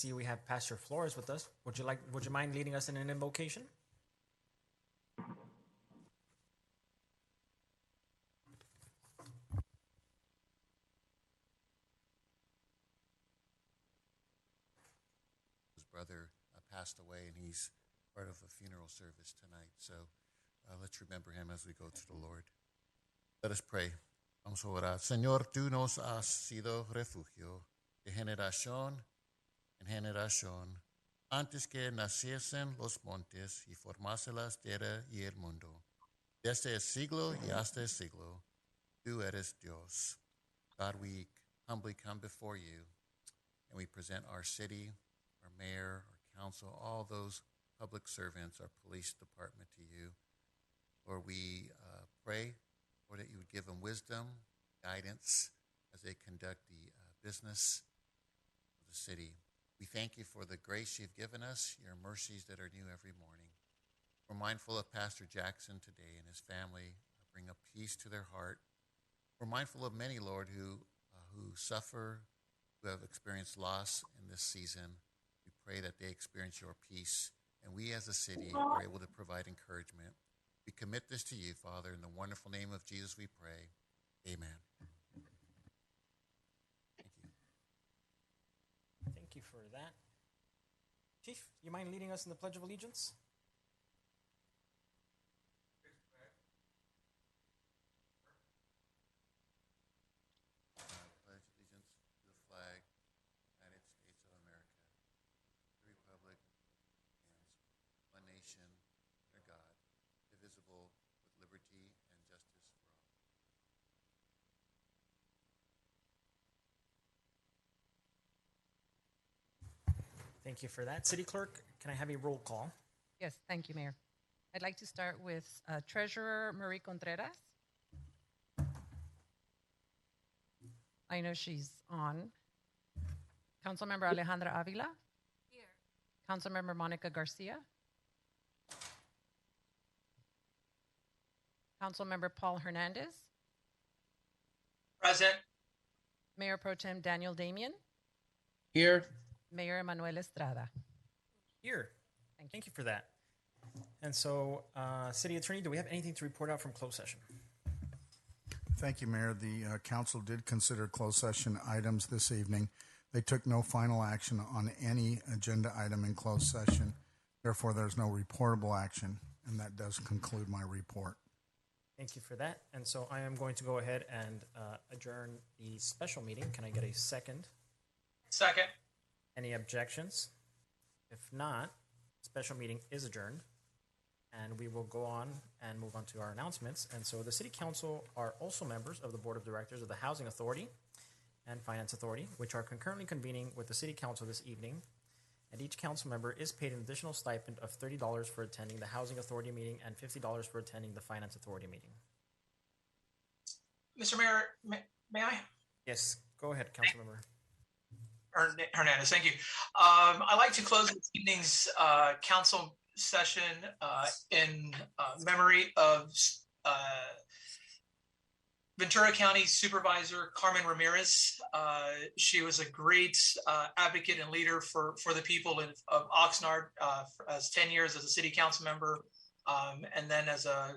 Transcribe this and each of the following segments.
see we have Pastor Flores with us. Would you mind leading us in an invocation? His brother passed away, and he's part of a funeral service tonight. So let's remember him as we go to the Lord. Let us pray. Vamos a orar. Señor, tú nos has sido refugio de generación en generación, antes que naciesen los montes y formase la tierra y el mundo. Desde el siglo y hasta el siglo, tú eres Dios. God, we humbly come before you, and we present our city, our mayor, our council, all those public servants, our police department to you. Lord, we pray, Lord, that you would give them wisdom, guidance as they conduct the business of the city. We thank you for the grace you've given us, your mercies that are new every morning. We're mindful of Pastor Jackson today and his family. Bring a peace to their heart. We're mindful of many, Lord, who suffer, who have experienced loss in this season. We pray that they experience your peace, and we as a city are able to provide encouragement. We commit this to you, Father. In the wonderful name of Jesus we pray. Amen. Thank you. Thank you for that. Chief, you mind leading us in the Pledge of Allegiance? Pledge allegiance to the flag, United States of America, the Republic, and one nation, under God, indivisible, with liberty and justice for all. Thank you for that. City Clerk, can I have a roll call? Yes, thank you, Mayor. I'd like to start with Treasurer Marie Contreras. I know she's on. Councilmember Alejandra Avila. Here. Councilmember Monica Garcia. Councilmember Paul Hernandez. Present. Mayor Pro Tem Daniel Damian. Here. Mayor Emanuel Estrada. Here. Thank you for that. And so, City Attorney, do we have anything to report out from closed session? Thank you, Mayor. The council did consider closed session items this evening. They took no final action on any agenda item in closed session. Therefore, there's no reportable action, and that does conclude my report. Thank you for that. And so I am going to go ahead and adjourn the special meeting. Can I get a second? Second. Any objections? If not, special meeting is adjourned. And we will go on and move on to our announcements. And so the City Council are also members of the Board of Directors of the Housing Authority and Finance Authority, which are concurrently convening with the City Council this evening. And each council member is paid an additional stipend of $30 for attending the Housing Authority meeting and $50 for attending the Finance Authority meeting. Mr. Mayor, may I? Yes, go ahead, Councilmember. Hernandez, thank you. I'd like to close this evening's council session in memory of Ventura County Supervisor Carmen Ramirez. She was a great advocate and leader for the people of Oxnard as 10 years as a city council member, and then as a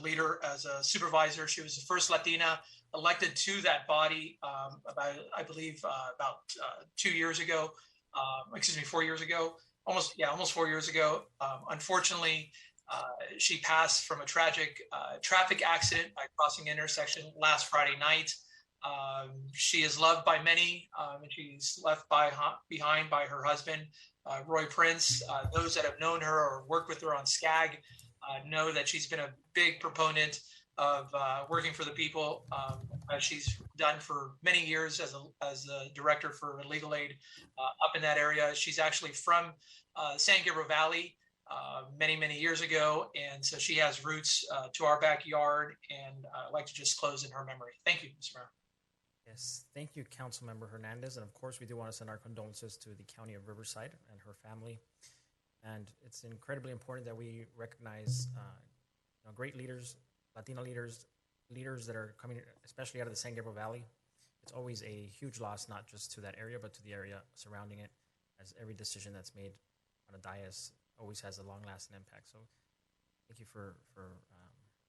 leader, as a supervisor. She was the first Latina elected to that body about 2 years ago. 4 years ago. Almost 4 years ago. Unfortunately, she passed from a tragic traffic accident by crossing an intersection last Friday night. She is loved by many, and she's left behind by her husband, Roy Prince. Those that have known her or worked with her on SCAG know that she's been a big proponent of working for the people, as she's done for many years as a director for legal aid up in that area. She's actually from San Gabriel Valley many years ago, and so she has roots to our backyard, and I'd like to just close in her memory. Thank you, Mr. Mayor. Yes, thank you, Councilmember Hernandez. And of course, we do want to send our condolences to the County of Riverside and her family. And it's incredibly important that we recognize great leaders, Latino leaders that are coming, especially out of the San Gabriel Valley. it's always a huge loss, not just to that area, but to the area surrounding it, as every decision that's made on a dais always has a long-lasting impact. So thank you for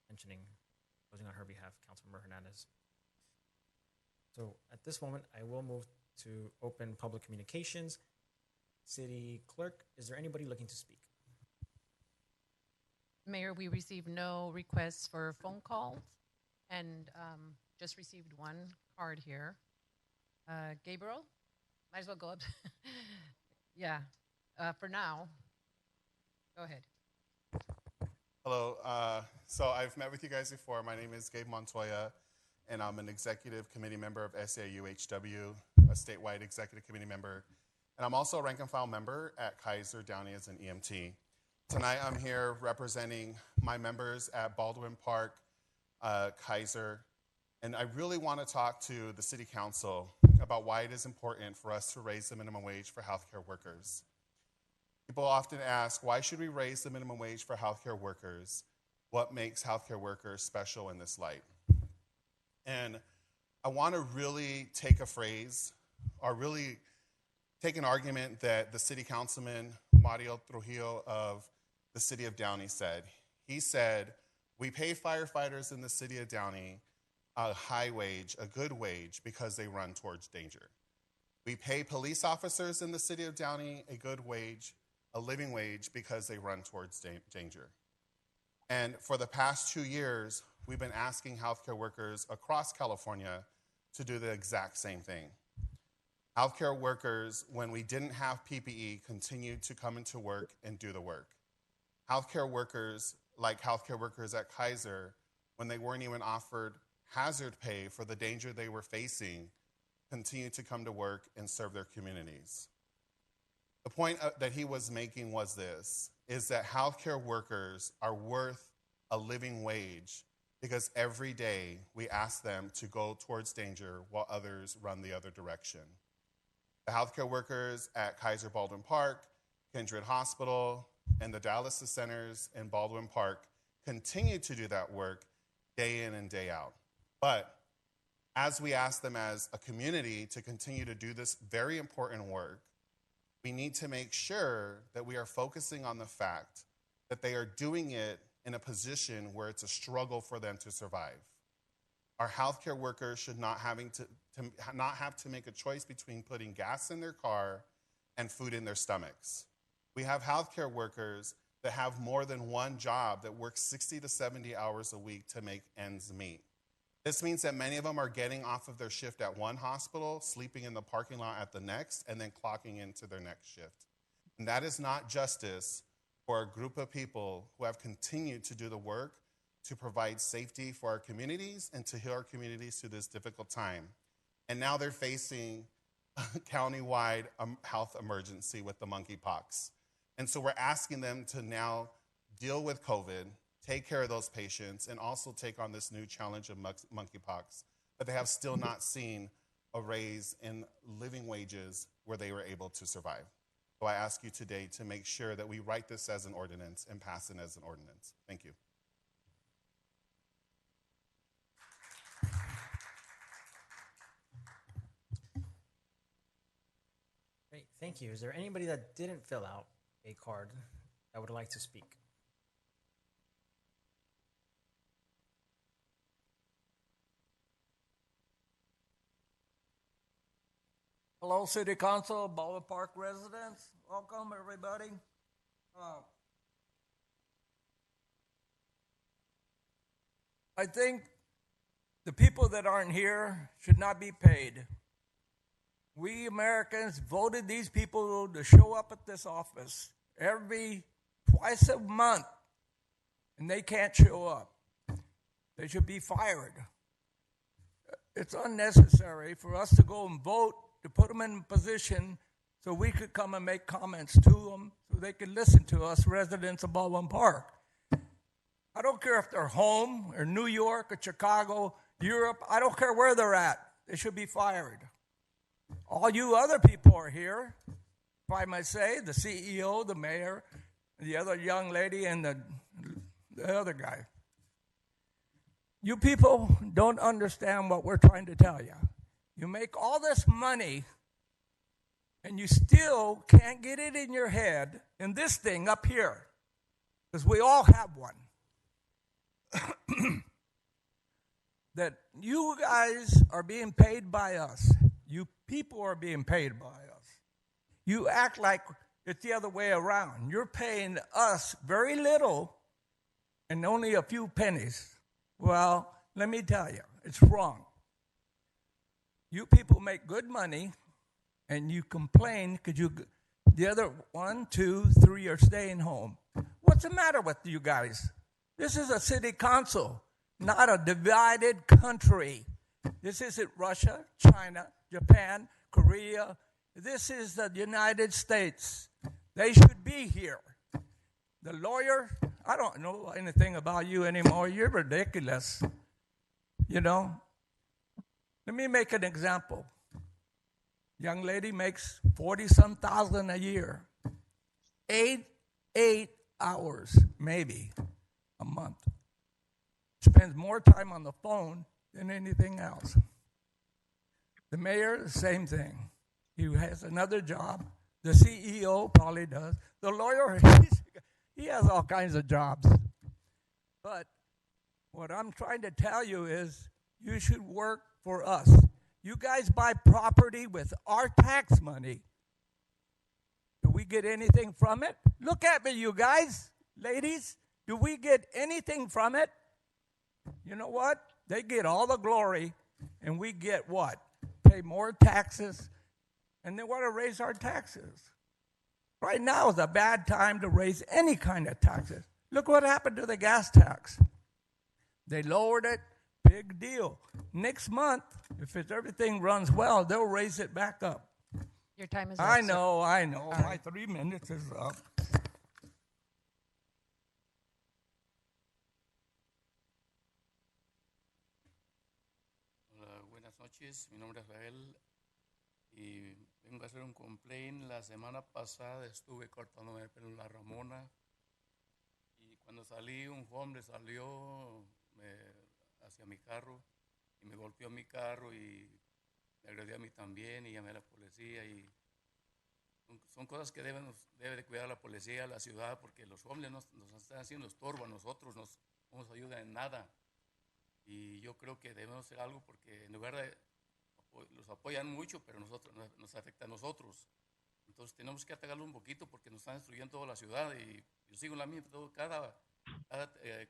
mentioning, closing on her behalf, Councilmember Hernandez. So at this moment, I will move to open public communications. City Clerk, is there anybody looking to speak? Mayor, we received no requests for phone calls and just received one card here. Gabriel, might as well go up. Yeah, for now. Go ahead. Hello. So I've met with you guys before. My name is Gabe Montoya, and I'm an executive committee member of SAU-HW, a statewide executive committee member. And I'm also a rank and file member at Kaiser Downey as an EMT. Tonight I'm here representing my members at Baldwin Park, Kaiser, and I really want to talk to the City Council about why it is important for us to raise the minimum wage for healthcare workers. People often ask, why should we raise the minimum wage for healthcare workers? What makes healthcare workers special in this light? And I want to really take a phrase, or really take an argument that the city councilman, Mario Trujillo of the city of Downey said. He said, we pay firefighters in the city of Downey a high wage, a good wage, because they run towards danger. We pay police officers in the city of Downey a good wage, a living wage, because they run towards danger. And for the past 2 years, we've been asking healthcare workers across California to do the exact same thing. Healthcare workers, when we didn't have PPE, continued to come into work and do the work. Healthcare workers, like healthcare workers at Kaiser, when they weren't even offered hazard pay for the danger they were facing, continued to come to work and serve their communities. The point that he was making was this, is that healthcare workers are worth a living wage because every day we ask them to go towards danger while others run the other direction. The healthcare workers at Kaiser Baldwin Park, Kindred Hospital, and the dialysis centers in Baldwin Park continue to do that work day in and day out. But as we ask them as a community to continue to do this very important work, we need to make sure that we are focusing on the fact that they are doing it in a position where it's a struggle for them to survive. Our healthcare workers should not have to make a choice between putting gas in their car and food in their stomachs. We have healthcare workers that have more than one job that work 60 to 70 hours a week to make ends meet. This means that many of them are getting off of their shift at one hospital, sleeping in the parking lot at the next, and then clocking into their next shift. And that is not justice for a group of people who have continued to do the work to provide safety for our communities and to heal our communities through this difficult time. And now they're facing a countywide health emergency with the monkeypox. And so we're asking them to now deal with COVID, take care of those patients, and also take on this new challenge of monkeypox. But they have still not seen a raise in living wages where they were able to survive. So I ask you today to make sure that we write this as an ordinance and pass it as an ordinance. Thank you. Great, thank you. Is there anybody that didn't fill out a card that would like to speak? Hello, City Council, Baldwin Park residents. Welcome, everybody. I think the people that aren't here should not be paid. We Americans voted these people to show up at this office twice a month, and they can't show up. They should be fired. It's unnecessary for us to go and vote to put them in a position so we could come and make comments to them so they could listen to us residents of Baldwin Park. I don't care if they're home or New York or Chicago, Europe. I don't care where they're at. They should be fired. All you other people are here, if I might say, the CEO, the mayor, the other young lady, and the other guy. You people don't understand what we're trying to tell you. You make all this money, and you still can't get it in your head, in this thing up here, because we all have one, that you guys are being paid by us. You people are being paid by us. You act like it's the other way around. You're paying us very little and only a few pennies. Well, let me tell you, it's wrong. You people make good money, and you complain because the other 1, 2, 3 are staying home. What's the matter with you guys? This is a city council, not a divided country. This isn't Russia, China, Japan, Korea. This is the United States. They should be here. The lawyer, I don't know anything about you anymore. You're ridiculous. You know? Let me make an example. Young lady makes 40-some thousand a year. 8 hours, maybe, a month. Spends more time on the phone than anything else. The mayor, the same thing. He has another job. The CEO probably does. The lawyer, he has all kinds of jobs. But what I'm trying to tell you is you should work for us. You guys buy property with our tax money. Do we get anything from it? Look at me, you guys, ladies. Do we get anything from it? You know what? They get all the glory, and we get what? Pay more taxes, and they want to raise our taxes. Right now is a bad time to raise any kind of taxes. Look what happened to the gas tax. They lowered it, big deal. Next month, if everything runs well, they'll raise it back up. Your time is up. I know. All My 3 minutes is up. Hola, buenas noches, mi nombre es Rael y vengo a hacer un complaint. La semana pasada estuve cortándome el pelo en la Ramona y cuando salí un hombre salió hacia mi carro y me golpeó mi carro y me agredió a mí también y llamé a la policía y son cosas que debe de cuidar la policía, la ciudad, porque los hombres nos están haciendo estorbo a nosotros, no nos ayudan en nada. Y yo creo que debemos hacer algo porque en lugar de los apoyan mucho, pero nos afecta a nosotros. Entonces tenemos que atacarlo un poquito porque nos están destruyendo toda la ciudad y yo sigo la misma,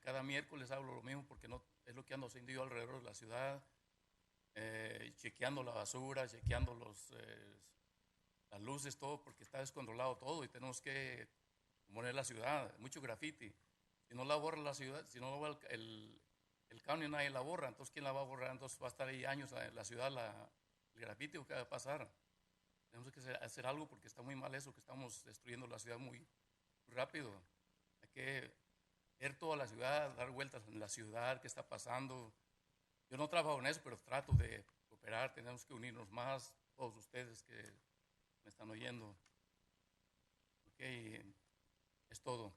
cada miércoles hablo lo mismo porque no es lo que ando haciendo yo alrededor de la ciudad, chequeando la basura, chequeando las luces, todo, porque está descontrolado todo y tenemos que poner la ciudad, mucho graffiti. Si no la borra la ciudad, si no la borra el county, nadie la borra, entonces ¿quién la va a borrar? Entonces va a estar ahí años la ciudad, el graffiti, ¿qué va a pasar? Tenemos que hacer algo porque está muy mal eso, que estamos destruyendo la ciudad muy rápido. Hay que ver toda la ciudad, dar vueltas en la ciudad, qué está pasando. Yo no trabajo en eso, pero trato de cooperar, tenemos que unirnos más, todos ustedes que me están oyendo. Ok, es todo.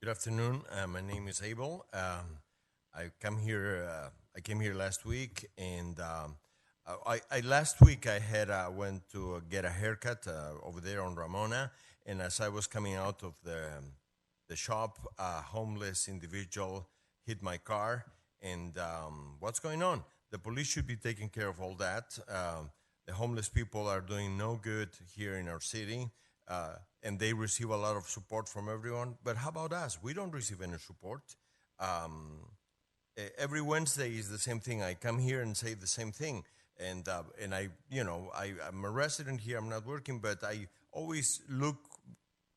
Good afternoon. My name is Abel. I came here last week, and last week I went to get a haircut over there on Ramona, and as I was coming out of the shop, a homeless individual hit my car. And what's going on? The police should be taking care of all that. The homeless people are doing no good here in our city. And they receive a lot of support from everyone. But how about us? We don't receive any support. Every Wednesday is the same thing. I come here and say the same thing. And I'm a resident here. I'm not working, but I always look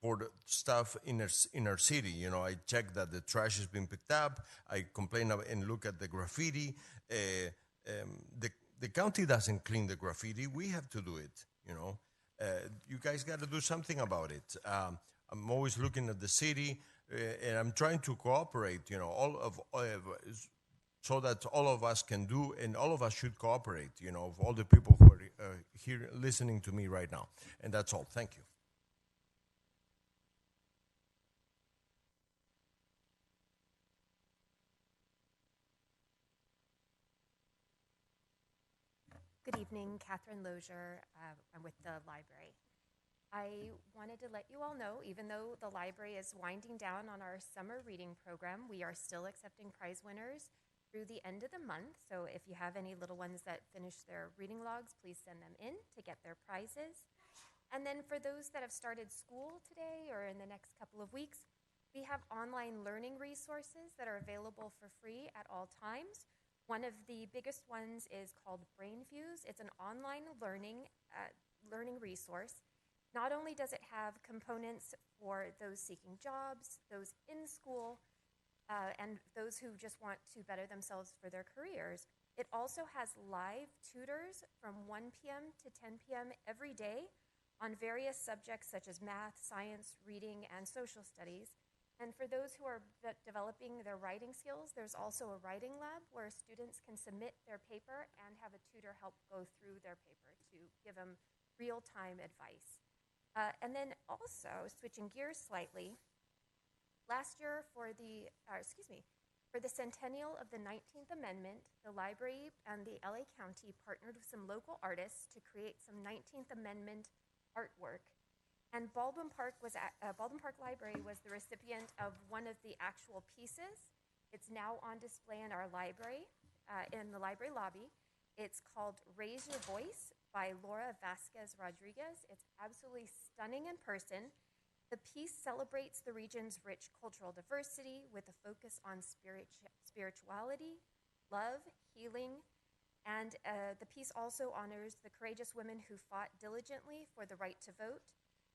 for the stuff in our city. You know, I check that the trash has been picked up. I complain and look at the graffiti. The county doesn't clean the graffiti. We have to do it, you know. You guys got to do something about it. I'm always looking at the city, and I'm trying to cooperate, you know, so that all of us can do, and all of us should cooperate, you know, of all the people who are here listening to me right now. And that's all. Thank you. Good evening, Catherine Lozier. I'm with the library. I wanted to let you all know, even though the library is winding down on our summer reading program, we are still accepting prize winners through the end of the month. So if you have any little ones that finish their reading logs, please send them in to get their prizes. And then for those that have started school today or in the next couple of weeks, we have online learning resources that are available for free at all times. One of the biggest ones is called BrainFuse. It's an online learning resource. Not only does it have components for those seeking jobs, those in school, and those who just want to better themselves for their careers, it also has live tutors from 1 p.m. to 10 p.m. every day on various subjects such as math, science, reading, and social studies. And for those who are developing their writing skills, there's also a writing lab where students can submit their paper and have a tutor help go through their paper to give them real-time advice. And then also, switching gears slightly, last year for the centennial of the 19th Amendment, the library and the LA County partnered with some local artists to create some 19th Amendment artwork. And Baldwin Park Library was the recipient of one of the actual pieces. It's now on display in our library, in the library lobby. It's called Raise Your Voice by Laura Vasquez Rodriguez. It's absolutely stunning in person. The piece celebrates the region's rich cultural diversity with a focus on spirituality, love, healing, and the piece also honors the courageous women who fought diligently for the right to vote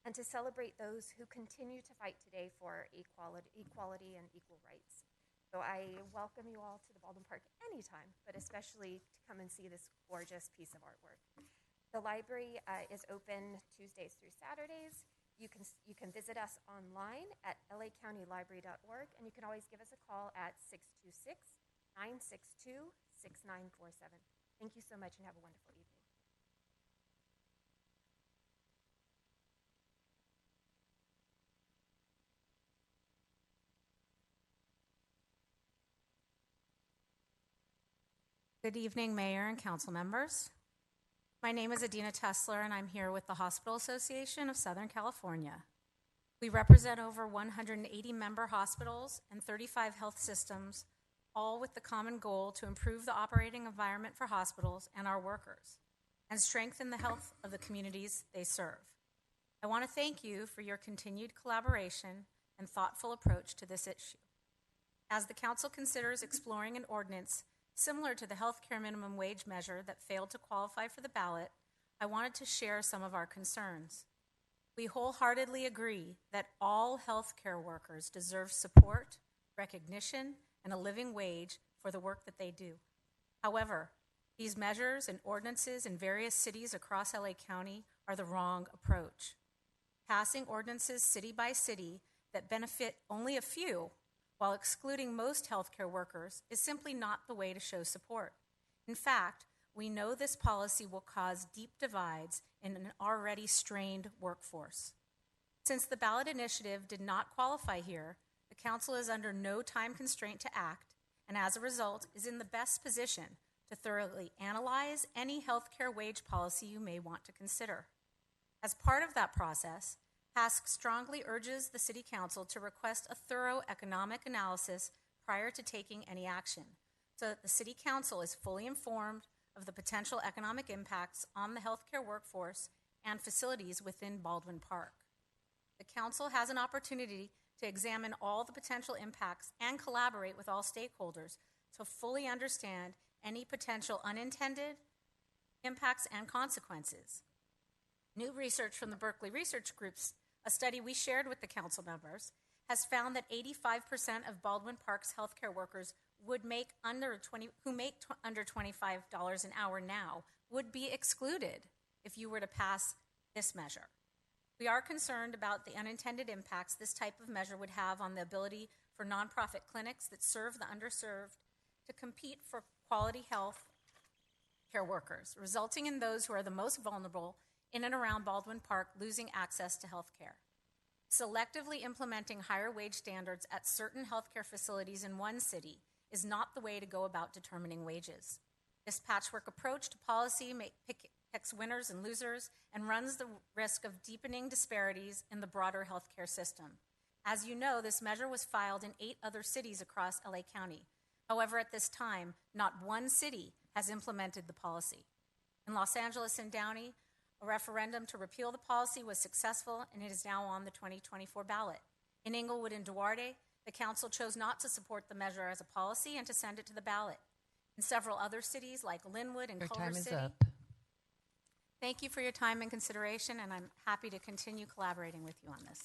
and to celebrate those who continue to fight today for equality and equal rights. So I welcome you all to the Baldwin Park anytime, but especially to come and see this gorgeous piece of artwork. The library is open Tuesdays through Saturdays. You can visit us online at lacountylibrary.org, and you can always give us a call at 626-962-6947. Thank you so much and have a wonderful evening. Good evening, Mayor and council members. My name is Adina Tessler, and I'm here with the Hospital Association of Southern California. We represent over 180 member hospitals and 35 health systems, all with the common goal to improve the operating environment for hospitals and our workers, and strengthen the health of the communities they serve. I want to thank you for your continued collaboration and thoughtful approach to this issue. As the council considers exploring an ordinance similar to the healthcare minimum wage measure that failed to qualify for the ballot, I wanted to share some of our concerns. We wholeheartedly agree that all healthcare workers deserve support, recognition, and a living wage for the work that they do. However, these measures and ordinances in various cities across LA County are the wrong approach. Passing ordinances city by city that benefit only a few while excluding most healthcare workers is simply not the way to show support. In fact, we know this policy will cause deep divides in an already strained workforce. Since the ballot initiative did not qualify here, the council is under no time constraint to act, and as a result is in the best position to thoroughly analyze any healthcare wage policy you may want to consider. As part of that process, HASC strongly urges the City Council to request a thorough economic analysis prior to taking any action, so that the City Council is fully informed of the potential economic impacts on the healthcare workforce and facilities within Baldwin Park. The Council has an opportunity to examine all the potential impacts and collaborate with all stakeholders to fully understand any potential unintended impacts and consequences. New research from the Berkeley Research Group's a study we shared with the council members has found that 85% of Baldwin Park's healthcare workers who make under $25 an hour now would be excluded if you were to pass this measure. We are concerned about the unintended impacts this type of measure would have on the ability for nonprofit clinics that serve the underserved to compete for quality health care workers, resulting in those who are the most vulnerable in and around Baldwin Park losing access to health care. Selectively implementing higher wage standards at certain healthcare facilities in one city is not the way to go about determining wages. This patchwork approach to policy picks winners and losers and runs the risk of deepening disparities in the broader healthcare system. As you know, this measure was filed in 8 other cities across LA County. However, at this time, not one city has implemented the policy. In Los Angeles and Downey, a referendum to repeal the policy was successful, and it is now on the 2024 ballot. In Inglewood and Duarte, the council chose not to support the measure as a policy and to send it to the ballot. In several other cities like Linwood and Your Culver time is City. up. Thank you for your time and consideration, and I'm happy to continue collaborating with you on this.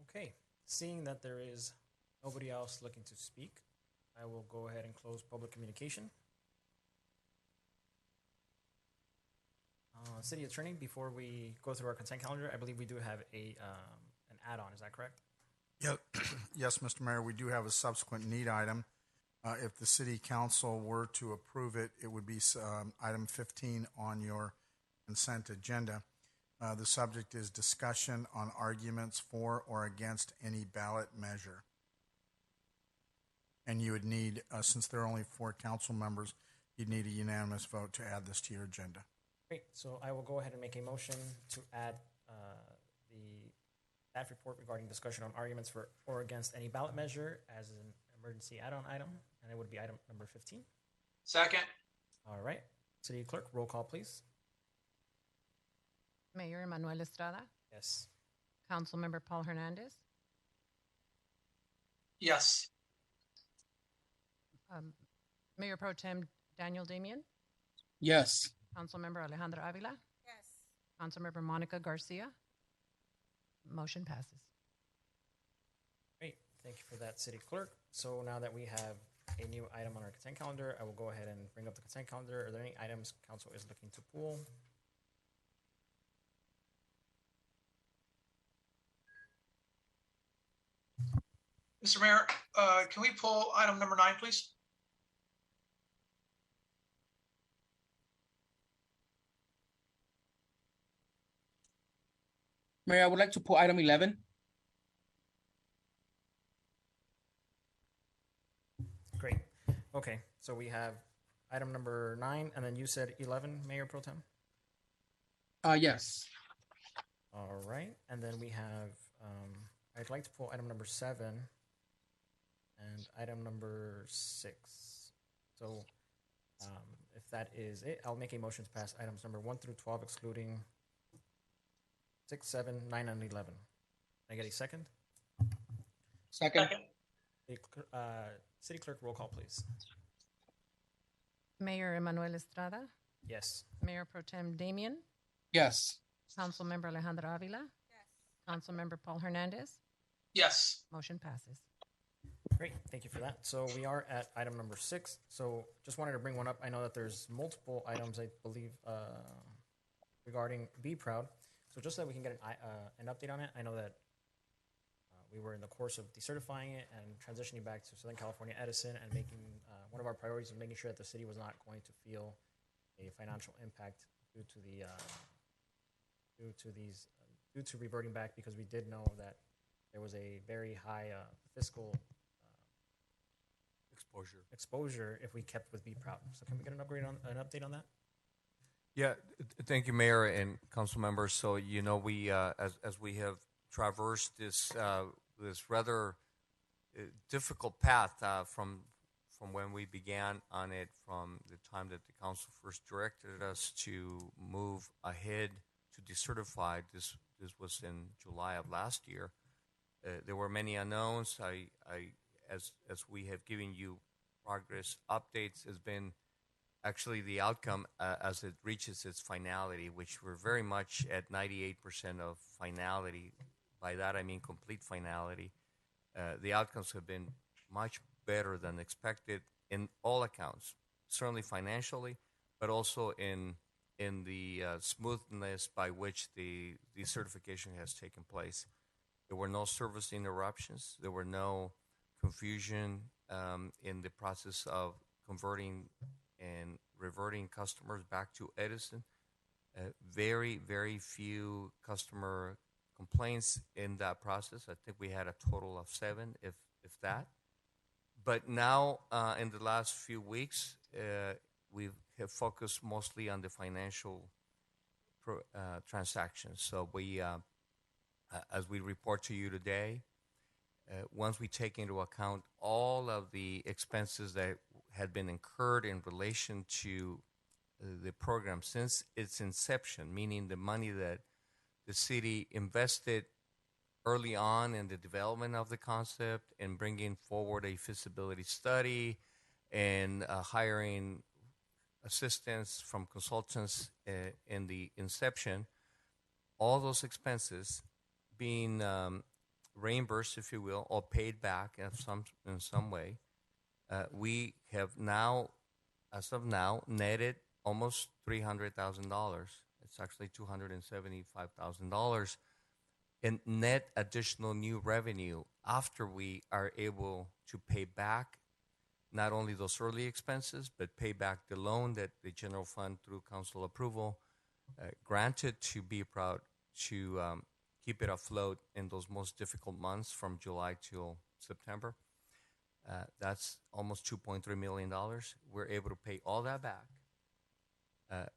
Okay, seeing that there is nobody else looking to speak, I will go ahead and close public communication. City Attorney, before we go through our consent calendar, I believe we do have an add-on, is that correct? Yeah, yes, Mr. Mayor, we do have a subsequent need item. If the city council were to approve it, it would be item 15 on your consent agenda. The subject is discussion on arguments for or against any ballot measure. And you would need, since there are only 4 council members, you'd need a unanimous vote to add this to your agenda. Great, so I will go ahead and make a motion to add the staff report regarding discussion on arguments for or against any ballot measure as an emergency add-on item, and it would be item number 15. Second. All right, City Clerk, roll call, please. Mayor Manuel Estrada, Yes. Councilmember Paul Hernandez, Yes. Mayor Pro Tem Daniel Damian, Yes. Councilmember Alejandra Avila, Yes. Councilmember Monica Garcia. Motion passes. Great, thank you for that, City Clerk. So now that we have a new item on our consent calendar, I will go ahead and bring up the consent calendar. Are there any items council is looking to pull? Mr. Mayor, can we pull item number 9, please? Mayor, I would like to pull item 11. Great. Okay, so we have item number 9, and then you said 11, Mayor Pro Tem? Yes. All right, and then we have, I'd like to pull item number 7 and item number 6. So if that is it, I'll make a motion to pass items number 1 through 12, excluding 6, 7, 9, and 11. Can I get a second? Second. City Clerk, roll call, please. Mayor Emanuel Estrada, Yes. Mayor Pro Tem Damian, Yes. Councilmember Alejandra Avila, Yes. Councilmember Paul Hernandez. Yes. Motion passes. Great, thank you for that. So we are at item number 6. So just wanted to bring one up. I know that there's multiple items, I believe, regarding Be Proud. So just so that we can get an update on it, I know that we were in the course of decertifying it and transitioning back to Southern California Edison, and making one of our priorities was making sure that the city was not going to feel a financial impact due to reverting back, because we did know that there was a very high fiscal exposure if we kept with Be Proud. So can we get an update on that? Yeah, thank you, Mayor and council members. So, you know, we as we have traversed this rather difficult path from when we began on it, from the time that the council first directed us to move ahead to decertify. This was in July of last year. There were many unknowns. As we have given you progress updates, has been actually the outcome as it reaches its finality, which we're very much at 98% of finality. By that I mean complete finality. The outcomes have been much better than expected in all accounts, certainly financially, but also in the smoothness by which the certification has taken place. There were no service interruptions. There were no confusion in the process of converting and reverting customers back to Edison. Very, very few customer complaints in that process. I think we had a total of 7, if that. But now, in the last few weeks, we have focused mostly on the financial transactions. So we, as we report to you today, once we take into account all of the expenses that had been incurred in relation to the program since its inception, meaning the money that the city invested early on in the development of the concept and bringing forward a feasibility study and hiring assistance from consultants in the inception, all those expenses being reimbursed, if you will, or paid back in some way. We have now, as of now, netted almost $300,000. It's actually $275,000 in net additional new revenue after we are able to pay back not only those early expenses, but pay back the loan that the general fund, through council approval, granted to Be Proud to keep it afloat in those most difficult months from July till September. That's almost $2.3 million. We're able to pay all that back.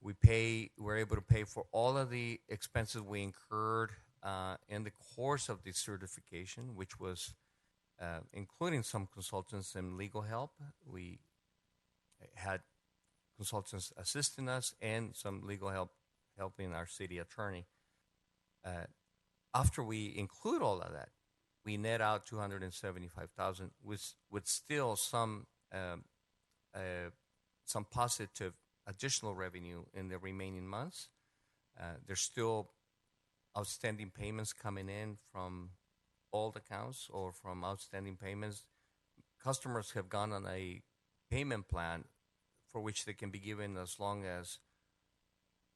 We're able to pay for all of the expenses we incurred in the course of the certification, which was including some consultants and legal help. We had consultants assisting us and some legal help helping our city attorney. After we include all of that, we net out $275,000 with still some positive additional revenue in the remaining months. There's still outstanding payments coming in from old accounts or from outstanding payments. Customers have gone on a payment plan for which they can be given as long as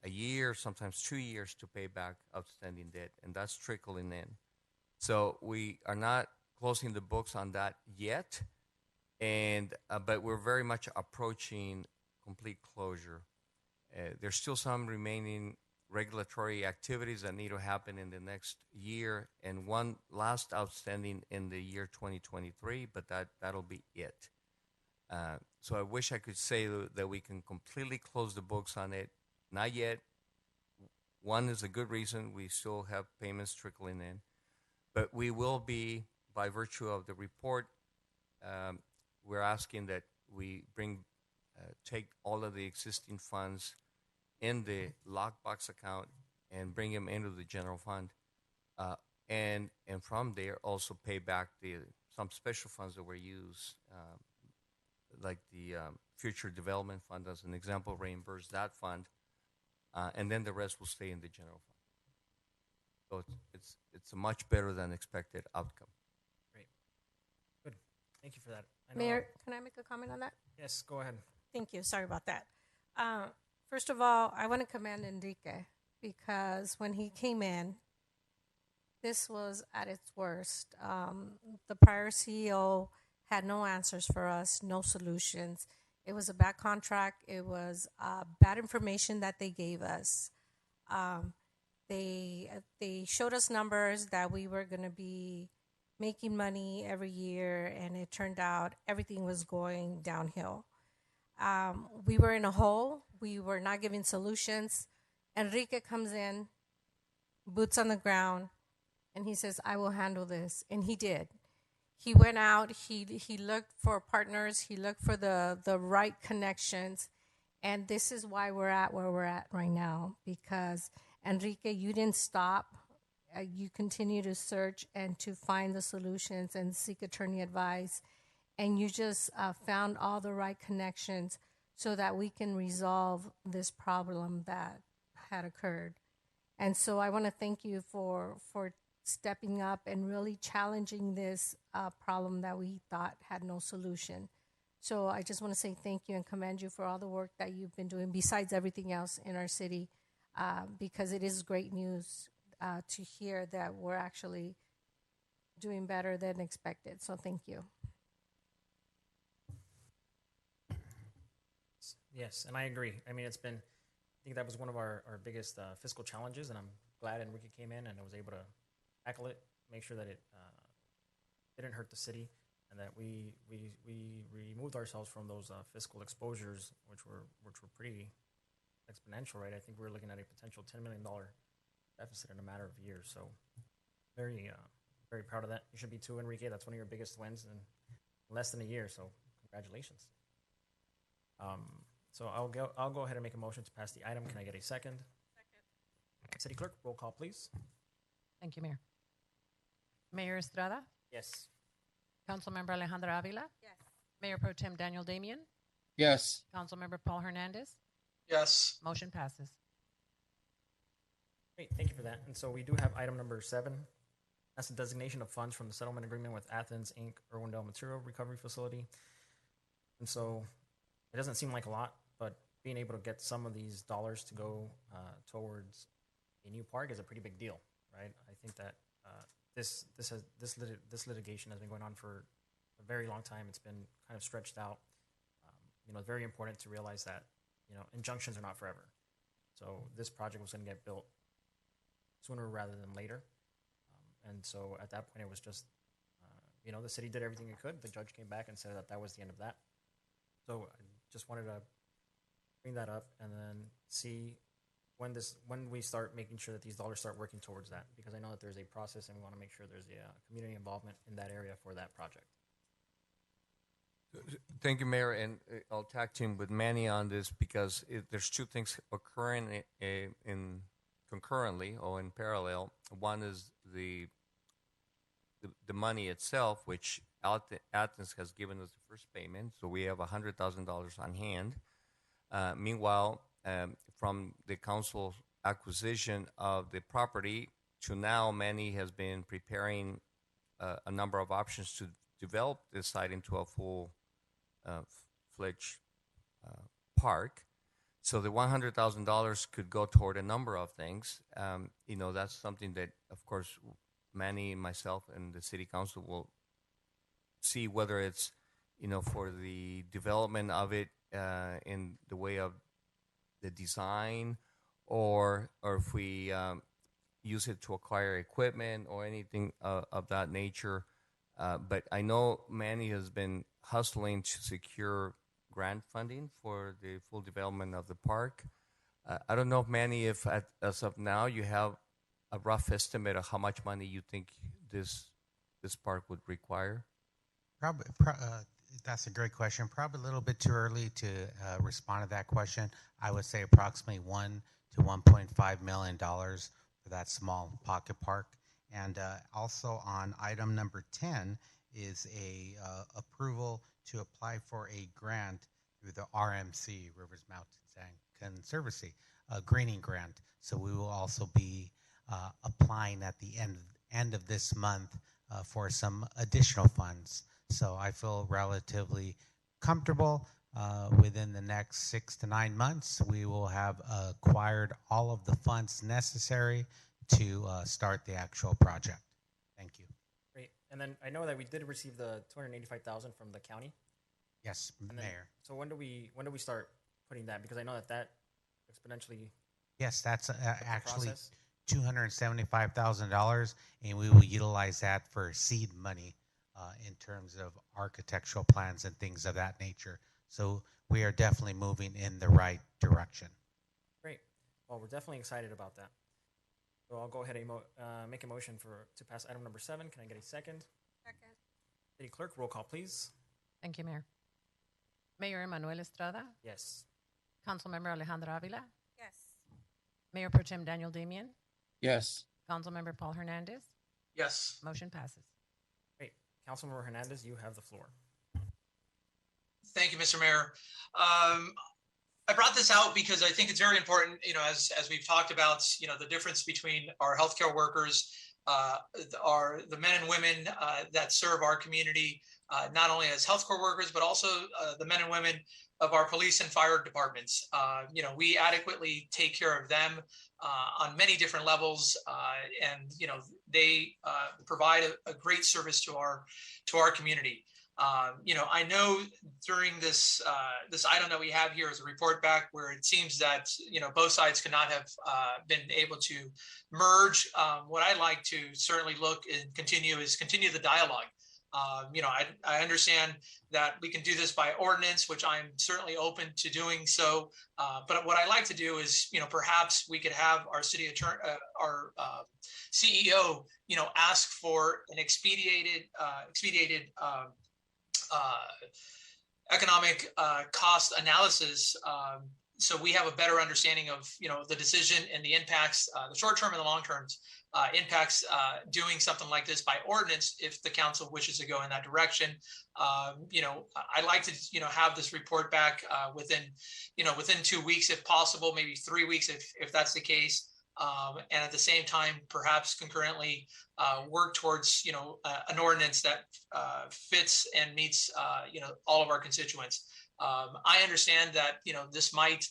a year, sometimes 2 years, to pay back outstanding debt, and that's trickling in. So we are not closing the books on that yet, and but we're very much approaching complete closure. There's still some remaining regulatory activities that need to happen in the next year, and one last outstanding in the year 2023, but that'll be it. So I wish I could say that we can completely close the books on it. Not yet. One is a good reason. We still have payments trickling in. But we will be, by virtue of the report, we're asking that we take all of the existing funds in the lockbox account and bring them into the general fund. And from there, also pay back some special funds that were used, like the Future Development Fund, as an example, reimburse that fund. And then the rest will stay in the general fund. So it's a much better than expected outcome. Great. Good. Thank you for that. Mayor, can I make a comment on that? Yes, go ahead. Thank you. Sorry about that. First of all, I want to commend Enrique because when he came in, this was at its worst. The prior CEO had no answers for us, no solutions. It was a bad contract. It was bad information that they gave us. They showed us numbers that we were going to be making money every year, and it turned out everything was going downhill. We were in a hole. We were not giving solutions. Enrique comes in, boots on the ground, and he says, I will handle this. And he did. He went out, he looked for partners, he looked for the right connections, and this is why we're at where we're at right now, because Enrique, you didn't stop. You continue to search and to find the solutions and seek attorney advice, and you just found all the right connections so that we can resolve this problem that had occurred. And so I want to thank you for stepping up and really challenging this problem that we thought had no solution. So I just want to say thank you and commend you for all the work that you've been doing besides everything else in our city, because it is great news to hear that we're actually doing better than expected. So thank you. Yes, and I agree. I mean, it's been think that was one of our biggest fiscal challenges, and I'm glad Enrique came in and was able to tackle it, make sure that it didn't hurt the city, and that we removed ourselves from those fiscal exposures, which were pretty exponential, right? I think we're looking at a potential $10 million deficit in a matter of years. So very very proud of that. You should be too, Enrique. That's one of your biggest wins in less than a year. So congratulations. So I'll go ahead and make a motion to pass the item. Can I get a second? Second. City Clerk, roll call, please. Thank you, Mayor. Mayor Estrada? Yes. Councilmember Alejandra Avila? Yes. Mayor Pro Tem Daniel Damian? Yes. Councilmember Paul Hernandez? Yes. Motion passes. Great, thank you for that. And so we do have item number 7. That's the designation of funds from the settlement agreement with Athens, Inc., Irwindale Material Recovery Facility. And so it doesn't seem like a lot, but being able to get some of these dollars to go towards a new park is a pretty big deal, right? I think that this litigation has been going on for a very long time. It's been kind of stretched out. It's very important to realize that injunctions are not forever. So this project was going to get built sooner rather than later. And so at that point, it was just, the city did everything it could. The judge came back and said that was the end of that. So I just wanted to bring that up and then see when we start making sure that these dollars start working towards that, because I know that there's a process and we want to make sure there's a community involvement in that area for that project. Thank you, Mayor, and I'll tag team with Manny on this because there's two things occurring in concurrently or in parallel. One is the money itself, which Athens has given us the first payment, so we have $100,000 on hand. Meanwhile, from the council's acquisition of the property to now, Manny has been preparing a number of options to develop this site into a full-fledged park. So the $100,000 could go toward a number of things. That's something that, of course, Manny, myself, and the city council will see whether it's, for the development of it in the way of the design, or if we use it to acquire equipment or anything of that nature. But I know Manny has been hustling to secure grant funding for the full development of the park. I don't know, Manny, if as of now you have a rough estimate of how much money you think this park would require. Probably, that's a great question. Probably a little bit too early to respond to that question. I would say approximately $1 to $1.5 million for that small pocket park. And also on item number 10 is a approval to apply for a grant through the RMC, Rivers Mountains and Conservancy, a greening grant. So we will also be applying at the end of this month for some additional funds. So I feel relatively comfortable within the next 6 to 9 months. We will have acquired all of the funds necessary to start the actual project. Thank you. Great. And then I know that we did receive the $285,000 from the county. Yes, Mayor. So when do we start putting that? Because I know that exponentially. Yes, that's actually process. $275,000, and we will utilize that for seed money in terms of architectural plans and things of that nature. So we are definitely moving in the right direction. Great. Well, we're definitely excited about that. So I'll go ahead and make a motion to pass item number 7. Can I get a second? Second. City Clerk, roll call, please. Thank you, Mayor. Mayor Emanuel Estrada? Yes. Councilmember Alejandra Avila? Yes. Mayor Pro Tem Daniel Damian? Yes. Councilmember Paul Hernandez? Yes. Motion passes. Great. Councilmember Hernandez, you have the floor. Thank you, Mr. Mayor. I brought this out because I think it's very important, as we've talked about, the difference between our healthcare workers, the men and women that serve our community, not only as healthcare workers, but also the men and women of our police and fire departments. We adequately take care of them on many different levels, and they provide a great service to our community. I know during this this item that we have here is a report back where it seems that both sides could not have been able to merge. What I'd like to certainly look and continue the dialogue. I understand that we can do this by ordinance, which I'm certainly open to doing so. But what I like to do is, perhaps we could have our city attorney, our CEO, ask for an expedited economic cost analysis, so we have a better understanding of the decision and the impacts, the short term and the long term impacts, doing something like this by ordinance if the council wishes to go in that direction. I'd like to have this report back within 2 weeks if possible, maybe 3 weeks if that's the case. And at the same time, perhaps concurrently work towards an ordinance that fits and meets all of our constituents. I understand that this might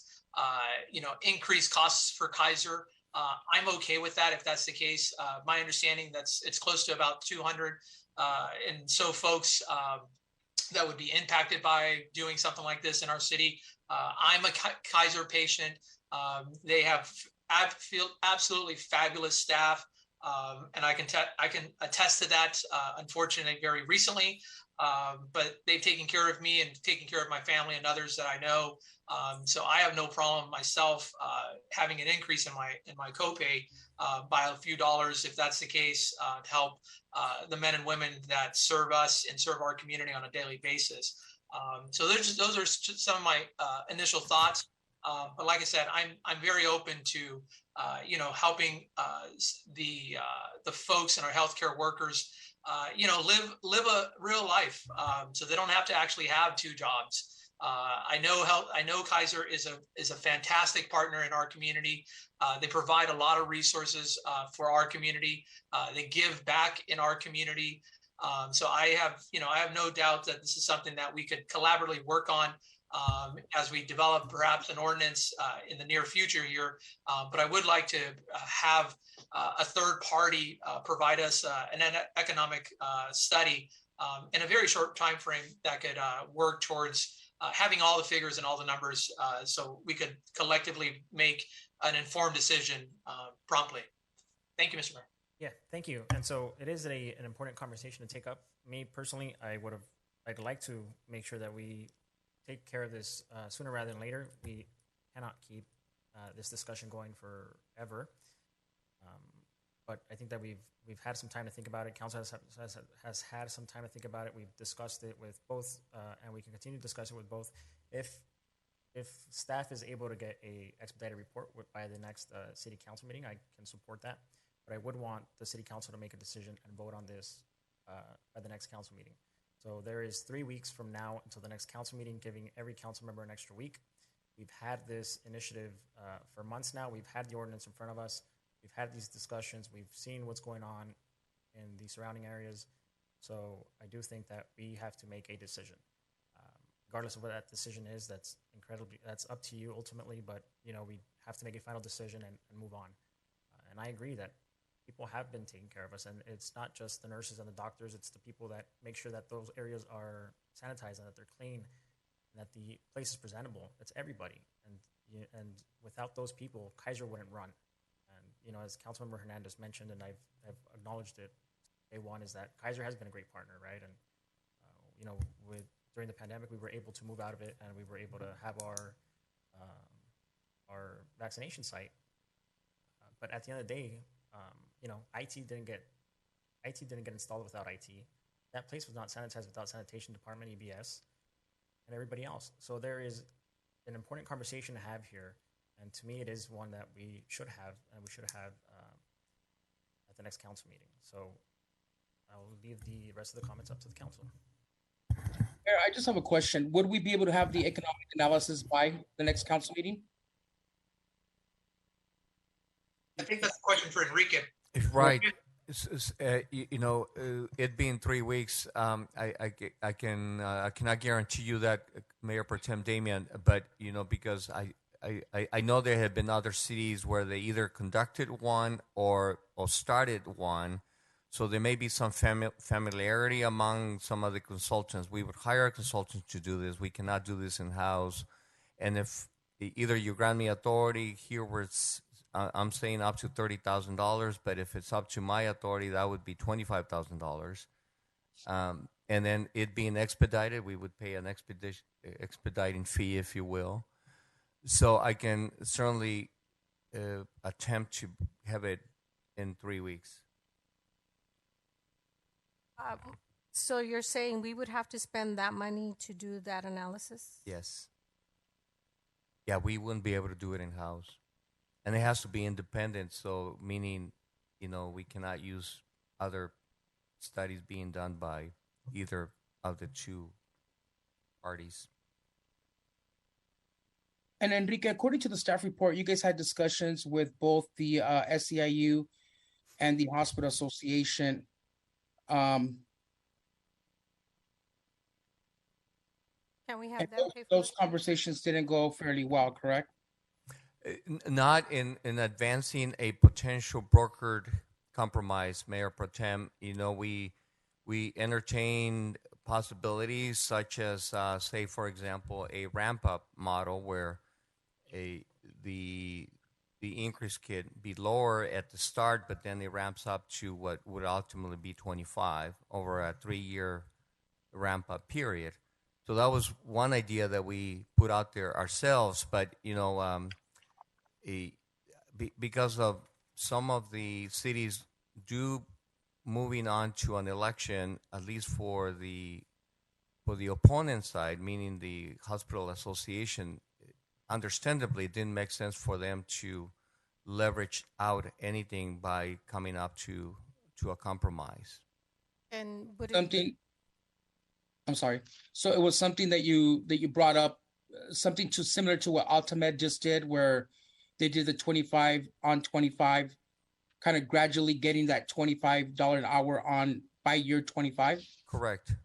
increase costs for Kaiser. I'm okay with that if that's the case. My understanding it's close to about 200 and so folks that would be impacted by doing something like this in our city. I'm a Kaiser patient. They have absolutely fabulous staff, and I can attest to that. Unfortunately, very recently, but they've taken care of me and taken care of my family and others that I know. So I have no problem myself having an increase in my copay by a few dollars if that's the case, to help the men and women that serve us and serve our community on a daily basis. So those are some of my initial thoughts. But like I said, I'm very open to helping the folks and our healthcare workers live a real life, so they don't have to actually have two jobs. I know Kaiser is a fantastic partner in our community. They provide a lot of resources for our community. They give back in our community. So I have no doubt that this is something that we could collaboratively work on as we develop perhaps an ordinance in the near future here. But I would like to have a third party provide us an economic study in a very short time frame that could work towards having all the figures and all the numbers, so we could collectively make an informed decision promptly. Thank you, Mr. Mayor. Yeah, thank you. And so it is an important conversation to take up. Me personally, I'd like to make sure that we take care of this sooner rather than later. We cannot keep this discussion going forever. But I think that we've had some time to think about it. Council has had some time to think about it. We've discussed it with both, and we can continue to discuss it with both. If staff is able to get a expedited report by the next city council meeting, I can support that. But I would want the city council to make a decision and vote on this by the next council meeting. So there is 3 weeks from now until the next council meeting, giving every council member an extra week. We've had this initiative for months now. We've had the ordinance in front of us. We've had these discussions. We've seen what's going on in the surrounding areas. So I do think that we have to make a decision. Regardless of what that decision is, that's up to you ultimately, but we have to make a final decision and move on. And I agree that people have been taking care of us, and it's not just the nurses and the doctors, it's the people that make sure that those areas are sanitized and that they're clean and that the place is presentable. It's everybody. And without those people, Kaiser wouldn't run. And as Councilmember Hernandez mentioned, and I've acknowledged it, day one, is that Kaiser has been a great partner, right? And during the pandemic, we were able to move out of it, and we were able to have our vaccination site. But at the end of the day, IT didn't get installed without IT. That place was not sanitized without sanitation department, EBS, and everybody else. So there is an important conversation to have here, and to me, it is one that we should have, and we should have at the next council meeting. So I'll leave the rest of the comments up to the council. Mayor, I just have a question. Would we be able to have the economic analysis by the next council meeting? I think that's a question for Enrique. Right. It being 3 weeks, I cannot guarantee you that, Mayor Pro Tem Damian, but because I know there have been other cities where they either conducted one or started one. So there may be some familiarity among some of the consultants. We would hire a consultant to do this. We cannot do this in-house. And if either you grant me authority here where it's, I'm saying up to $30,000, but if it's up to my authority, that would be $25,000. And then it being expedited, we would pay an expediting fee, if you will. So I can certainly attempt to have it in 3 weeks. So you're saying we would have to spend that money to do that analysis? Yes. Yeah, we wouldn't be able to do it in-house. And it has to be independent, so meaning, we cannot use other studies being done by either of the two parties. And Enrique, according to the staff report, you guys had discussions with both the SEIU and the Hospital Association. Can we have them pay for Those conversations didn't go fairly well, correct? Not in advancing a potential brokered compromise, Mayor Pro Tem. We entertained possibilities such as, say, for example, a ramp-up model where the increase could be lower at the start, but then it ramps up to what would ultimately be 25 over a 3-year ramp-up period. So that was one idea that we put out there ourselves, but because of some of the cities moving on to an election, at least for the opponent side, meaning the hospital association, understandably, it didn't make sense for them to leverage out anything by coming up to a compromise. And would something? I'm sorry. So it was something that you brought up, something too similar to what Altamed just did, where they did the 25 on 25, kind of gradually getting that $25 an hour on by year 25. Correct.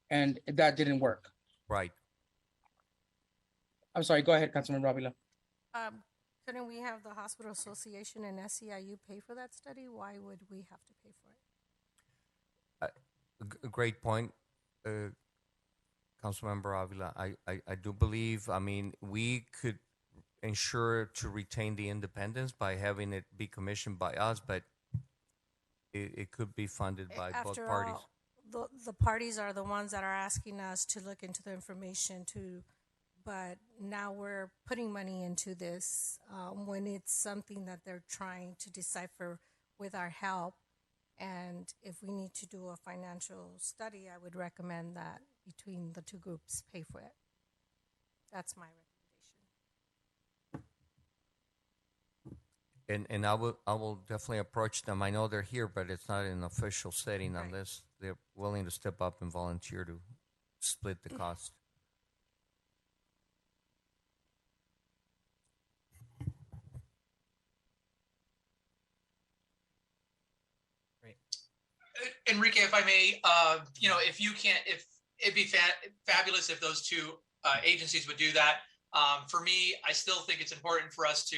And that didn't work. Right. I'm sorry. Go ahead, Councilman Ravila. Couldn't we have the Hospital Association and SEIU pay for that study? Why would we have to pay for it? A great point, Councilmember Avila. I do believe, we could ensure to retain the independence by having it be commissioned by us, but it could be funded by both parties. All, the parties are the ones that are asking us to look into the information but now we're putting money into this when it's something that they're trying to decipher with our help. And if we need to do a financial study, I would recommend that between the two groups pay for it. That's my recommendation. And I will definitely approach them. I know they're here, but it's not an official setting unless they're willing to step up and volunteer to split the cost. Enrique, if I may, if you can't, if it'd be fabulous if those two agencies would do that. For me, I still think it's important for us to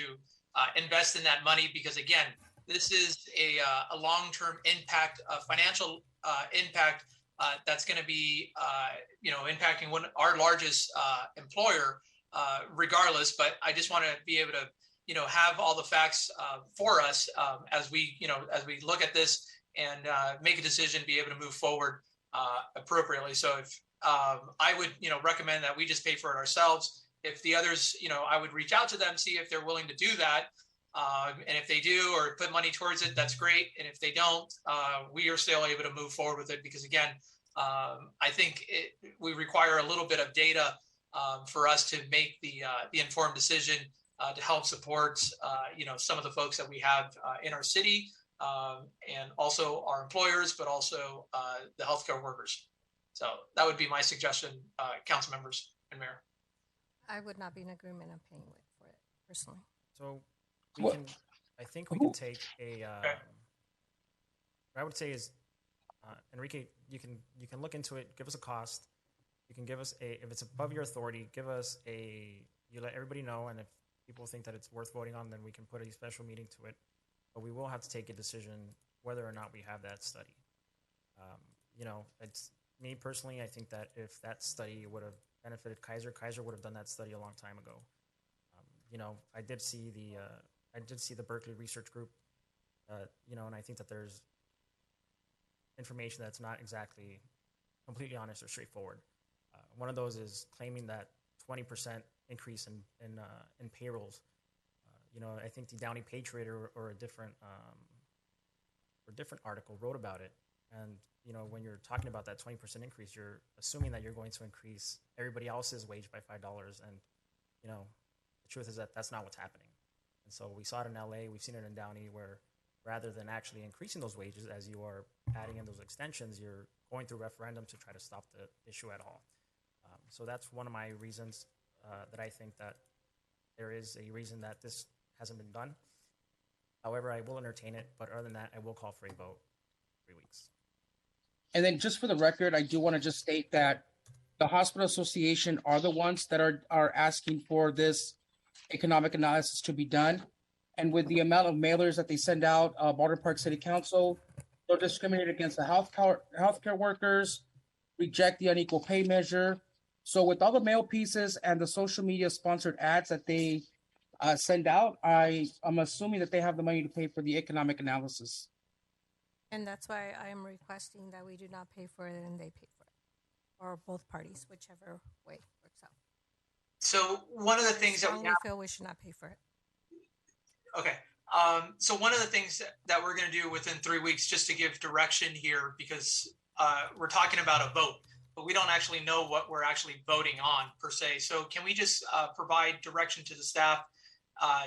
invest in that money because, again, this is a long-term impact, a financial impact that's going to be, impacting our largest employer, regardless. But I just want to be able to, have all the facts for us as we look at this and make a decision, be able to move forward appropriately. So if I would, recommend that we just pay for it ourselves. If the others, I would reach out to them, see if they're willing to do that. And if they do or put money towards it, that's great. And if they don't, we are still able to move forward with it because, again, I think we require a little bit of data for us to make the informed decision to help support, some of the folks that we have in our city. And also our employers, but also the healthcare workers. So that would be my suggestion, council members and mayor. I would not be in agreement on paying for it personally. So I think we can take what I would say is, Enrique, you can look into it, give us a cost. You can give us if it's above your authority, you let everybody know. And if people think that it's worth voting on, then we can put a special meeting to it. But we will have to take a decision whether or not we have that study. It's me personally. I think that if that study would have benefited Kaiser would have done that study a long time ago. I did see the Berkeley Research Group, and I think that there's information that's not exactly completely honest or straightforward. One of those is claiming that 20% increase in payrolls. I think the Downey Patriot or a different article wrote about it. And when you're talking about that 20% increase, you're assuming that you're going to increase everybody else's wage by $5. And the truth is that that's not what's happening. And so we saw it in LA, we've seen it in Downey, where rather than actually increasing those wages as you are adding in those extensions, you're going through referendum to try to stop the issue at all. So that's one of my reasons that I think that there is a reason that this hasn't been done. However, I will entertain it, but other than that, I will call for a vote 3 weeks. And then just for the record, I do want to just state that the hospital association are the ones that are asking for this economic analysis to be done. And with the amount of mailers that they send out, Baldwin Park City Council, they'll discriminate against the healthcare workers, reject the unequal pay measure. So with all the mail pieces and the social media sponsored ads that they send out, I'm assuming that they have the money to pay for the economic analysis. And that's why I'm requesting that we do not pay for it and they pay for it, or both parties, whichever way works out. So one of the things that we feel we should not pay for it. Okay. So one of the things that we're going to do within 3 weeks, just to give direction here, because we're talking about a vote, but we don't actually know what we're actually voting on per se. So can we just provide direction to the staff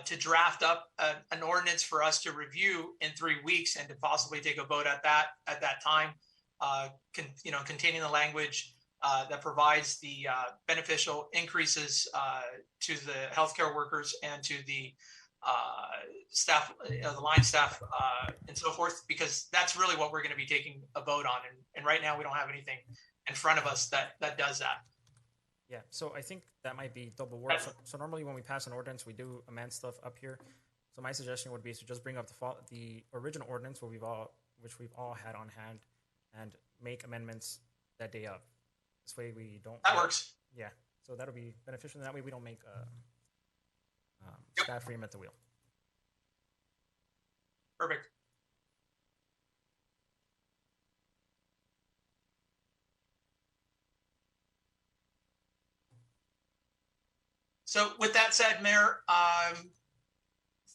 to draft up an ordinance for us to review in 3 weeks and to possibly take a vote at that time, containing the language that provides the beneficial increases to the healthcare workers and to the staff, the line staff, and so forth, because that's really what we're going to be taking a vote on. And right now we don't have anything in front of us that does that. Yeah, so I think that might be double work. So normally when we pass an ordinance, we do amend stuff up here. So my suggestion would be to just bring up the original ordinance, which we've all had on hand, and make amendments that day up. This way we don't. That works. Yeah, so that'll be beneficial. That way we don't make staff reinvent the wheel. Perfect. So with that said, Mayor,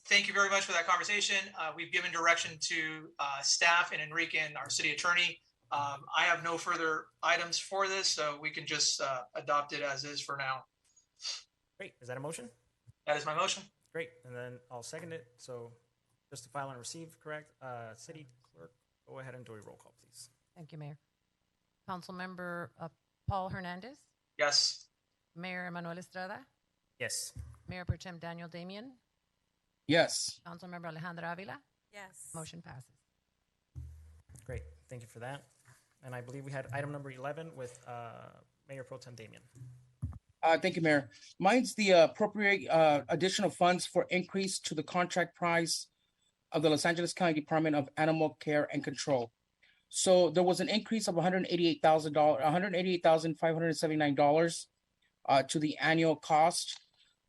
thank you very much for that conversation. We've given direction to staff and Enrique and our city attorney. I have no further items for this, so we can just adopt it as is for now. Great. Is that a motion? That is my motion. Great. And then I'll second it. So just to file and receive, correct? City clerk, go ahead and do a roll call, please. Thank you, Mayor. Councilmember Paul Hernandez? Yes. Mayor Manuel Estrada? Yes. Mayor Pro Tem Daniel Damian? Yes. Councilmember Alejandra Avila? Yes. Motion passes. Great. Thank you for that. And I believe we had item number 11 with Mayor Pro Tem Damian. Thank you, Mayor. Mine's the appropriate additional funds for increase to the contract price of the Los Angeles County Department of Animal Care and Control. So there was an increase of $188,579 to the annual cost.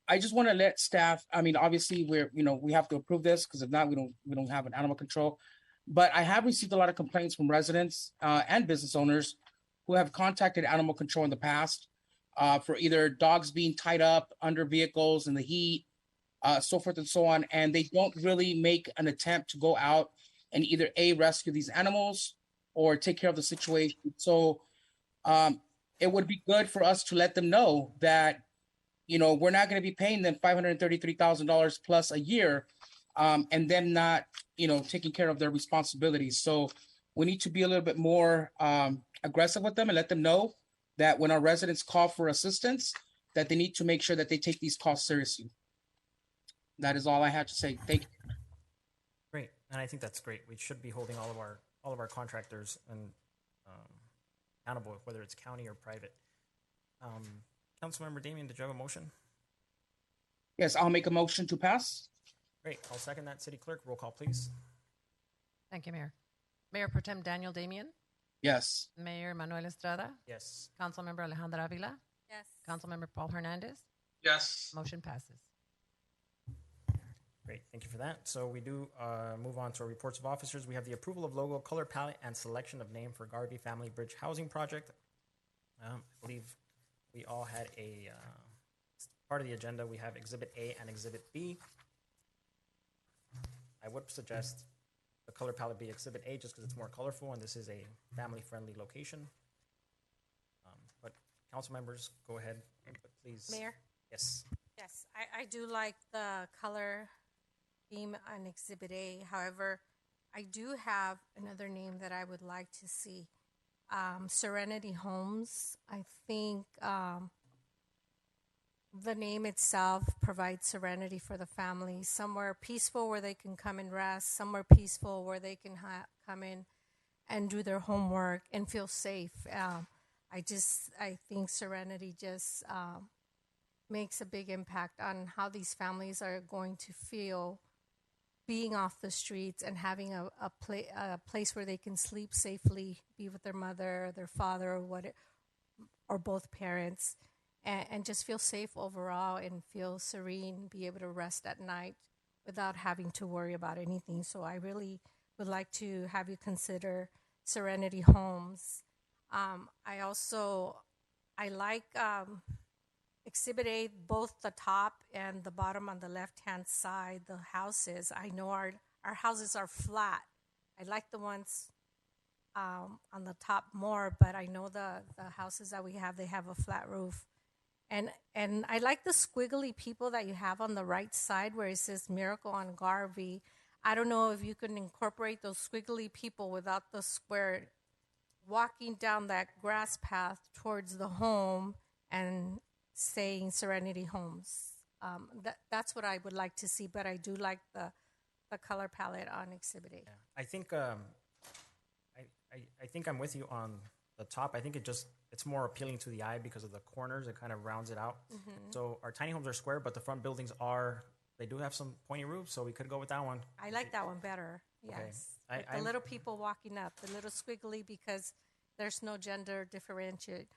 I just want to let staff. I mean, obviously, we have to approve this, because if not, we don't have an animal control. But I have received a lot of complaints from residents and business owners who have contacted animal control in the past for either dogs being tied up under vehicles in the heat, so forth and so on. And they don't really make an attempt to go out and either rescue these animals or take care of the situation. So it would be good for us to let them know that, we're not going to be paying them $533,000 plus a year, and them not, taking care of their responsibilities. So we need to be a little bit more aggressive with them and let them know that when our residents call for assistance, that they need to make sure that they take these calls seriously. That is all I have to say. Thank you. Great, and I think that's great. We should be holding all of our contractors and accountable, whether it's county or private. Councilmember Damian, did you have a motion? Yes, I'll make a motion to pass. Great, I'll second that. City clerk, roll call, please. Thank you, Mayor. Mayor Pro Tem Daniel Damian, Yes. Mayor Manuel Estrada, Yes. Councilmember Alejandra Avila, Yes. Councilmember Paul Hernandez. Yes. Motion passes. Great, thank you for that. So we do move on to our reports of officers. We have the approval of logo, color palette, and selection of name for Garvey Family Bridge Housing Project. I believe we all had a part of the agenda. We have Exhibit A and Exhibit B. I would suggest the color palette be Exhibit A just because it's more colorful and this is a family-friendly location. But council members, go ahead, please. Mayor? Yes. Yes, I do like the color theme on Exhibit A. However, I do have another name that I would like to see. Serenity Homes. I think the name itself provides serenity for the family. Somewhere peaceful where they can come and rest. Somewhere peaceful where they can come in and do their homework and feel safe. I think serenity just makes a big impact on how these families are going to feel being off the streets and having a place where they can sleep safely, be with their mother, their father, or both parents, and just feel safe overall and feel serene, be able to rest at night without having to worry about anything. So I really would like to have you consider Serenity Homes. I like Exhibit A, both the top and the bottom on the left-hand side, the houses. I know our houses are flat. I like the ones on the top more, but I know the houses that we have, they have a flat roof. And I like the squiggly people that you have on the right side where it says Miracle on Garvey. I don't know if you can incorporate those squiggly people without the square walking down that grass path towards the home and saying Serenity Homes. That's what I would like to see, but I do like the color palette on Exhibit A. Yeah. I think I think I'm with you on the top. I think it's more appealing to the eye because of the corners. It kind of rounds it out. Mhm. So our tiny homes are square, but the front buildings they do have some pointy roofs, so we could go with that one. I like that one better. Okay. Yes. With the little people walking up, the little squiggly, because there's no gender differentiate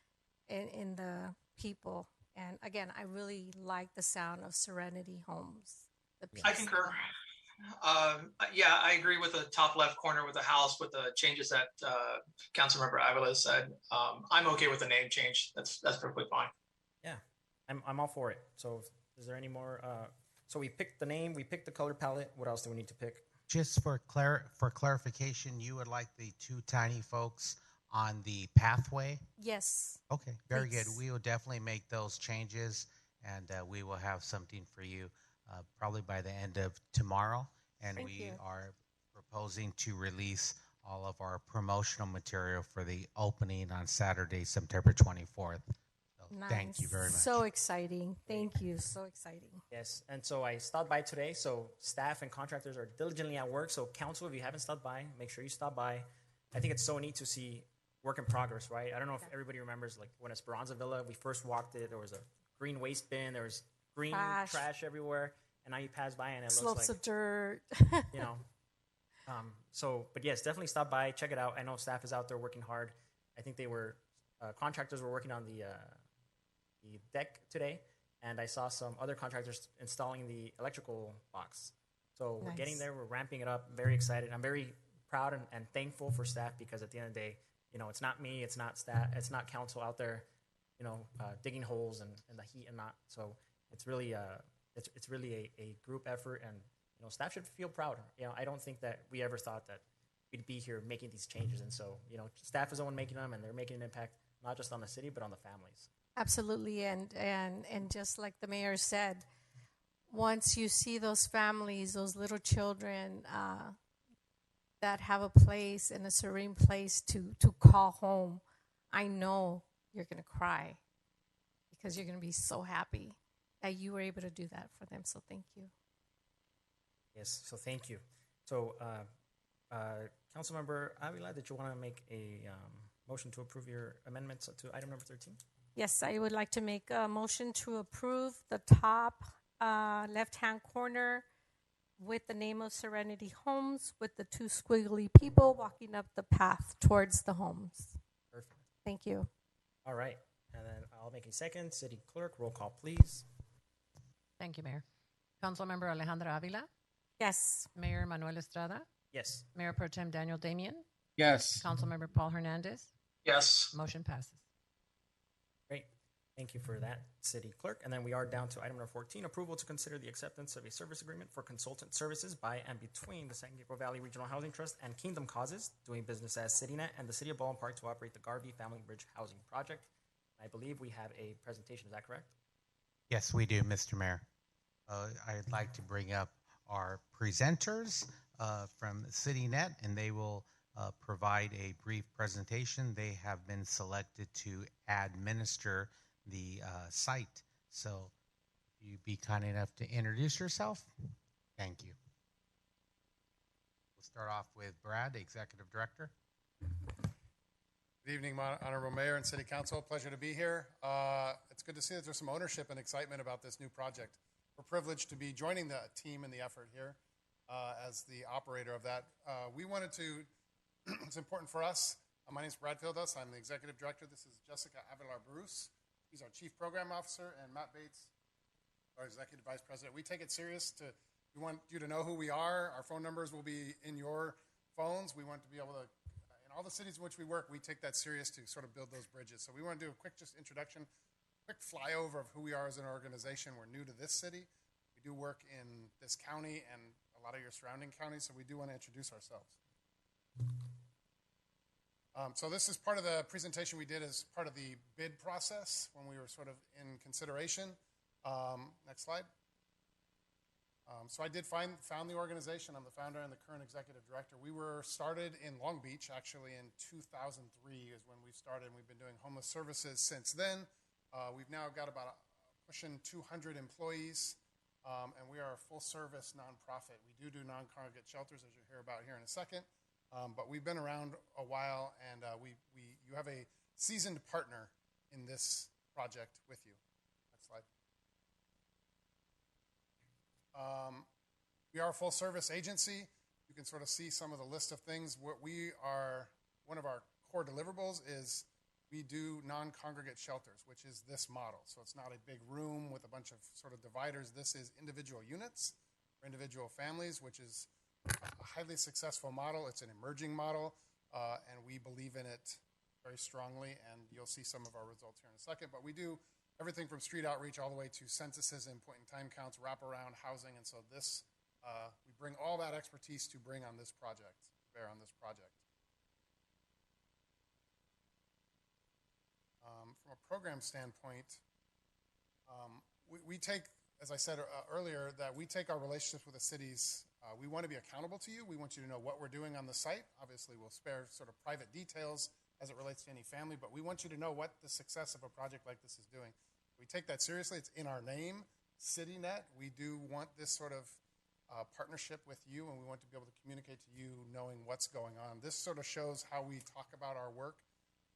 in the people. And again, I really like the sound of Serenity Homes. I concur. Yeah, I agree with the top left corner with the house with the changes that Councilmember Avila said. I'm okay with the name change. That's perfectly fine. Yeah, I'm all for it. So is there any more? So we picked the name, we picked the color palette. What else do we need to pick? Just for clarification, you would like the two tiny folks on the pathway? Yes. Okay, very Please. good. We will definitely make those changes, and we will have something for you probably by the end of tomorrow. And Thank we you. are proposing to release all of our promotional material for the opening on Saturday, September 24th. So thank you very much. So exciting. Thank you. So exciting. Yes, and so I stopped by today. So staff and contractors are diligently at work. So council, if you haven't stopped by, make sure you stop by. I think it's so neat to see work in progress, right? I don't know if everybody remembers, like when Esperanza Villa, we first walked it, there was a green waste bin, there was green trash everywhere, and now you pass by and it Slopes looks like of dirt. you know. But yes, definitely stop by, check it out. I know staff is out there working hard. I think contractors were working on the deck today, and I saw some other contractors installing the electrical box. So we're getting there, we're ramping it up. Very excited. I'm very proud and thankful for staff because at the end of the day, it's not me, it's not staff, it's not council out there, digging holes and the heat and not. So it's really it's really a group effort, and staff should feel proud. I don't think that we ever thought that we'd be here making these changes, and so staff is the one making them, and they're making an impact not just on the city but on the families. Absolutely, and just like the mayor said, once you see those families, those little children that have a place and a serene place to call home, I know you're going to cry because you're going to be so happy that you were able to do that for them. So thank you. Yes, so thank you. So, Councilmember Avila, did you want to make a motion to approve your amendments to item number 13? Yes, I would like to make a motion to approve the top left-hand corner with the name of Serenity Homes, with the two squiggly people walking up the path towards the homes. Perfect. Thank you. All right. And then I'll make a second. City Clerk, roll call, please. Thank you, Mayor. Councilmember Alejandra Avila, Yes. Mayor Manuel Estrada, Yes. Mayor Pro Tem Daniel Damian, Yes. Councilmember Paul Hernandez. Yes. Motion passes. Great. Thank you for that, City Clerk. And then we are down to item number 14, approval to consider the acceptance of a service agreement for consultant services by and between the San Gabriel Valley Regional Housing Trust and Kingdom Causes, doing business as CityNet, and the City of Baldwin Park to operate the Garvey Family Bridge Housing Project. I believe we have a presentation. Is that correct? Yes, we do, Mr. Mayor. I'd like to bring up our presenters from CityNet, and they will provide a brief presentation. They have been selected to administer the site. So if you'd be kind enough to introduce yourself. Thank you. We'll start off with Brad, Executive Director. Good evening, Honorable Mayor and City Council. Pleasure to be here. It's good to see that there's some ownership and excitement about this new project. We're privileged to be joining the team in the effort here as the operator of that. We wanted to, it's important for us. My name is Brad Fieldos. I'm the Executive Director. This is Jessica Avilar-Bruce. He's our Chief Program Officer, and Matt Bates, our Executive Vice President. We take it serious. We want you to know who we are. Our phone numbers will be in your phones. We want to be able to, in all the cities in which we work, we take that serious to sort of build those bridges. So we want to do a quick just introduction, quick flyover of who we are as an organization. We're new to this city. We do work in this county and a lot of your surrounding counties, so we do want to introduce ourselves. So this is part of the presentation we did as part of the bid process when we were sort of in consideration. Next slide. So I did found the organization. I'm the founder and the current executive director. We were started in Long Beach, actually in 2003 is when we started, and we've been doing homeless services since then. We've now got about pushing 200 employees, and we are a full-service nonprofit. We do non-congregate shelters, as you'll hear about here in a second. But we've been around a while, and you have a seasoned partner in this project with you. Next slide. We are a full-service agency. You can sort of see some of the list of things. One of our core deliverables is we do non-congregate shelters, which is this model. So it's not a big room with a bunch of sort of dividers. This is individual units for individual families, which is a highly successful model. It's an emerging model, and we believe in it very strongly, and you'll see some of our results here in a second. But we do everything from street outreach all the way to censuses and point-in-time counts, wraparound housing, and so this, we bring all that expertise to bear on this project. From a program standpoint, we take, as I said earlier, that we take our relationships with the cities. We want to be accountable to you. We want you to know what we're doing on the site. Obviously, we'll spare sort of private details as it relates to any family, but we want you to know what the success of a project like this is doing. We take that seriously. It's in our name, CityNet. We do want this sort of partnership with you, and we want to be able to communicate to you knowing what's going on. This sort of shows how we talk about our work.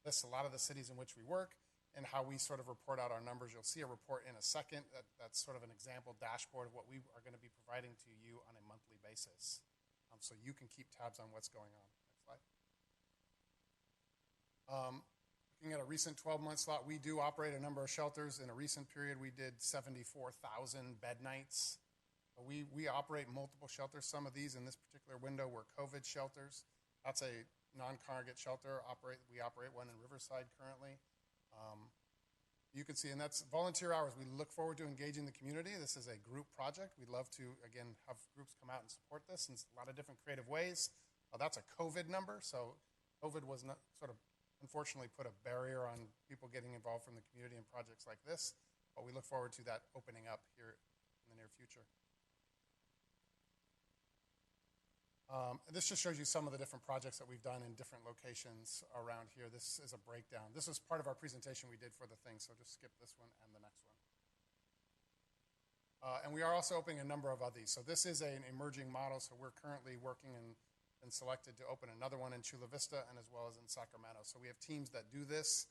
Lists a lot of the cities in which we work and how we sort of report out our numbers. You'll see a report in a second. That's sort of an example dashboard of what we are going to be providing to you on a monthly basis. So you can keep tabs on what's going on. Next slide. Looking at a recent 12-month slot, we do operate a number of shelters. In a recent period, we did 74,000 bed nights. We operate multiple shelters. Some of these in this particular window were COVID shelters. That's a non-congregate shelter. We operate one in Riverside currently. You can see, and that's volunteer hours. We look forward to engaging the community. This is a group project. We'd love to, again, have groups come out and support this in a lot of different creative ways. That's a COVID number, so COVID was not sort of unfortunately put a barrier on people getting involved from the community in projects like this, but we look forward to that opening up here in the near future. This just shows you some of the different projects that we've done in different locations around here. This is a breakdown. This is part of our presentation we did for the thing, so just skip this one and the next one. And we are also opening a number of others. So this is an emerging model, so we're currently working and selected to open another one in Chula Vista and as well as in Sacramento. So we have teams that do this.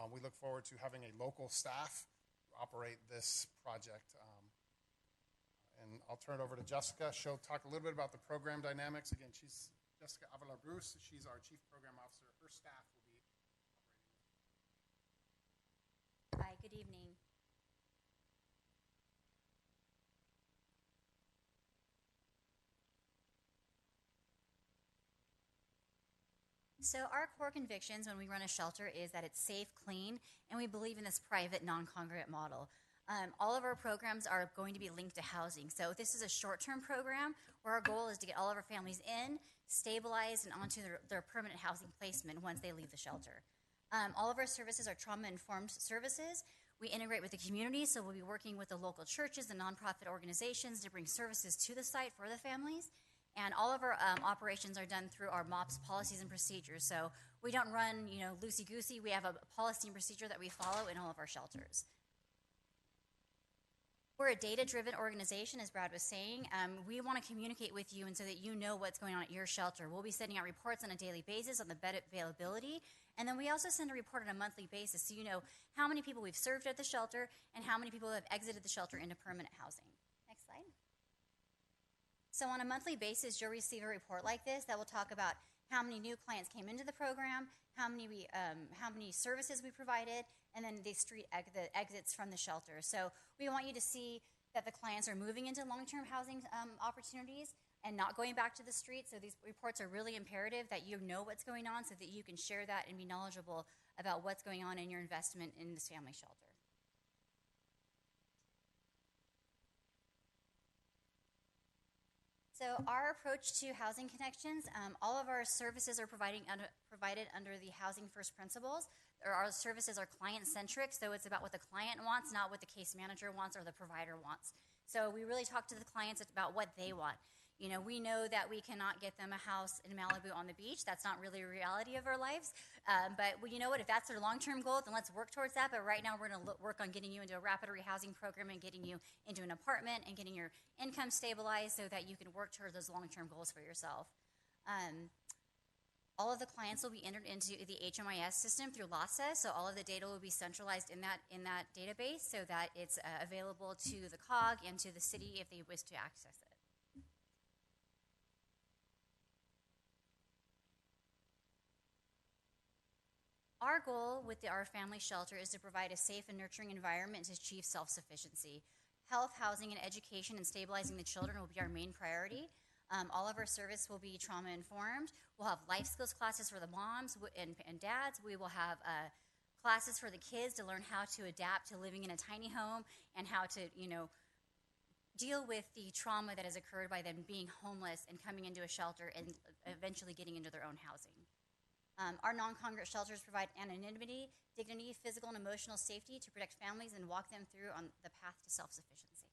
We look forward to having a local staff to operate this project. And I'll turn it over to Jessica. She'll talk a little bit about the program dynamics. Again, she's Jessica Avila Bruce. She's our Chief Program Officer. Her staff will be operating. Hi, good evening. So our core convictions when we run a shelter is that it's safe, clean, and we believe in this private, non-congregate model. All of our programs are going to be linked to housing. So this is a short-term program where our goal is to get all of our families in, stabilized, and onto their permanent housing placement once they leave the shelter. All of our services are trauma-informed services. We integrate with the community, so we'll be working with the local churches and nonprofit organizations to bring services to the site for the families. And all of our operations are done through our MOPS policies and procedures. So we don't run, loosey-goosey. We have a policy and procedure that we follow in all of our shelters. We're a data-driven organization, as Brad was saying. We want to communicate with you and so that you know what's going on at your shelter. We'll be sending out reports on a daily basis on the bed availability. And then we also send a report on a monthly basis so you know how many people we've served at the shelter and how many people have exited the shelter into permanent housing. Next slide. So on a monthly basis, you'll receive a report like this that will talk about how many new clients came into the program, how many services we provided, and then the exits from the shelter. So we want you to see that the clients are moving into long-term housing opportunities and not going back to the street. So these reports are really imperative that you know what's going on so that you can share that and be knowledgeable about what's going on in your investment in this family shelter. So our approach to Housing Connections, all of our services are provided under the Housing First principles. Our services are client-centric, so it's about what the client wants, not what the case manager wants or the provider wants. So we really talk to the clients about what they want. We know that we cannot get them a house in Malibu on the beach. That's not really a reality of our lives. But you know what? If that's their long-term goal, then let's work towards that. But right now, we're going to work on getting you into a rapid rehousing program and getting you into an apartment and getting your income stabilized so that you can work towards those long-term goals for yourself. All of the clients will be entered into the HMIS system through LASA, so all of the data will be centralized in that database so that it's available to the COG and to the city if they wish to access it. Our goal with our family shelter is to provide a safe and nurturing environment to achieve self-sufficiency. Health, housing, and education and stabilizing the children will be our main priority. All of our service will be trauma-informed. We'll have life skills classes for the moms and dads. We will have classes for the kids to learn how to adapt to living in a tiny home and how to, deal with the trauma that has occurred by them being homeless and coming into a shelter and eventually getting into their own housing. Our non-congregate shelters provide anonymity, dignity, physical and emotional safety to protect families and walk them through on the path to self-sufficiency.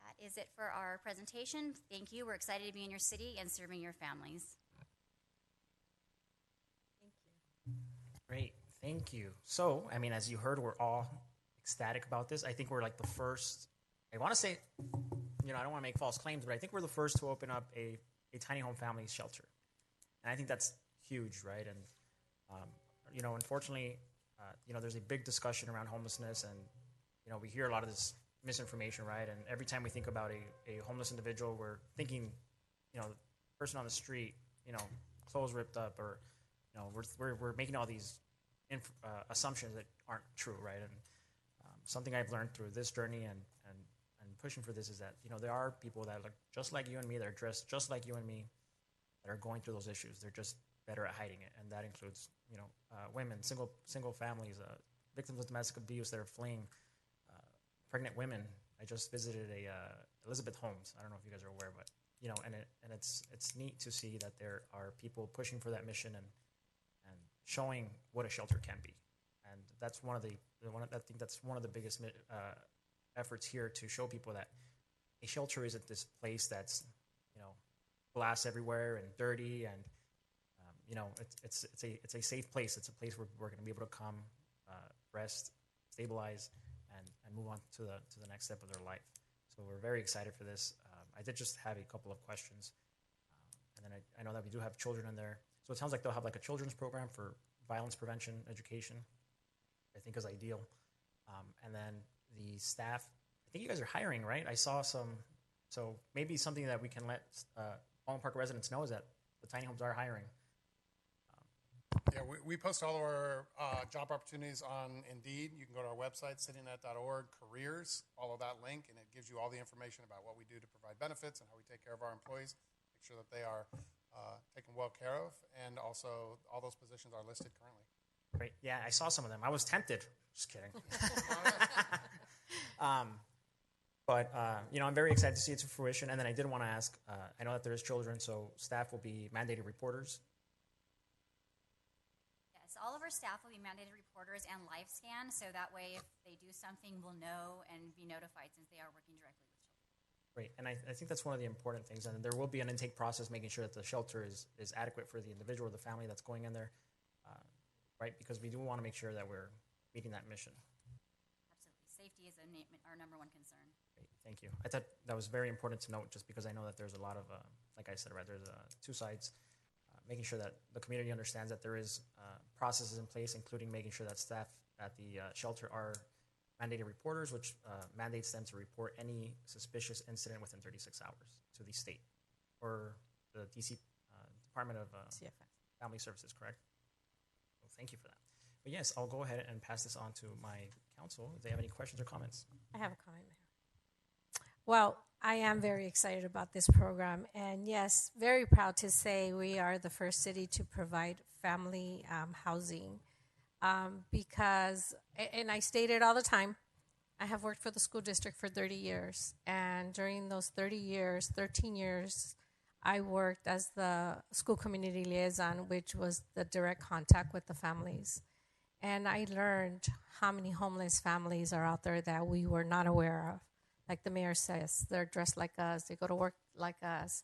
That is it for our presentation. Thank you. We're excited to be in your city and serving your families. Thank you. Great. Thank you. So, as you heard, we're all ecstatic about this. I think we're like the first, I want to say, I don't want to make false claims, but I think we're the first to open up a tiny home family shelter. And I think that's huge, right? And, unfortunately, there's a big discussion around homelessness, and, we hear a lot of this misinformation, right? And every time we think about a homeless individual, we're thinking, the person on the street, clothes ripped up, or, we're making all these assumptions that aren't true, right? And something I've learned through this journey and pushing for this is that, there are people that look just like you and me, that are dressed just like you and me, that are going through those issues. They're just better at hiding it, and that includes, women, single families, victims of domestic abuse that are fleeing, pregnant women. I just visited Elizabeth Holmes. I don't know if you guys are aware, but and it's neat to see that there are people pushing for that mission and showing what a shelter can be, and that's I think that's one of the biggest efforts here, to show people that a shelter isn't this place that's glass everywhere and dirty, and it's a safe place. It's a place where we're going to be able to come, rest, stabilize, and move on to the next step of their life. So we're very excited for this. I did just have a couple of questions, and then I know that we do have children in there. So it sounds like they'll have like a children's program for violence prevention education, I think is ideal. And then the staff, I think you guys are hiring, right? I saw some, so maybe something that we can let Baldwin Park residents know is that the tiny homes are hiring. Yeah, we post all of our job opportunities on Indeed. You can go to our website, citynet.org, careers, follow that link, and it gives you all the information about what we do to provide benefits and how we take care of our employees, make sure that they are taken well care of, and also all those positions are listed currently. Great. Yeah, I saw some of them. I was tempted. Just kidding. But I'm very excited to see it to fruition. And then I did want to ask, I know that there is children, so staff will be mandated reporters. Yes, all of our staff will be mandated reporters and live scan, so that way if they do something, we'll know and be notified since they are working directly with children. Great. And I think that's one of the important things. And there will be an intake process making sure that the shelter is adequate for the individual or the family that's going in there, right? Because we do want to make sure that we're meeting that mission. Absolutely. Safety is our number one concern. Great. Thank you. I thought that was very important to note just because I know that there's a lot of, like I said, right, there's two sides, making sure that the community understands that there is processes in place, including making sure that staff at the shelter are mandated reporters, which mandates them to report any suspicious incident within 36 hours to the state or the DC Department of Family Services, correct? Well, thank you for that. But yes, I'll go ahead and pass this on to my council if they have any questions or comments. I have a comment, Mayor. Well, I am very excited about this program. And yes, very proud to say we are the first city to provide family housing because, and I state it all the time, I have worked for the school district for 30 years. And during those 30 years, 13 years, I worked as the school community liaison, which was the direct contact with the families. And I learned how many homeless families are out there that we were not aware of. Like the mayor says, they're dressed like us, they go to work like us.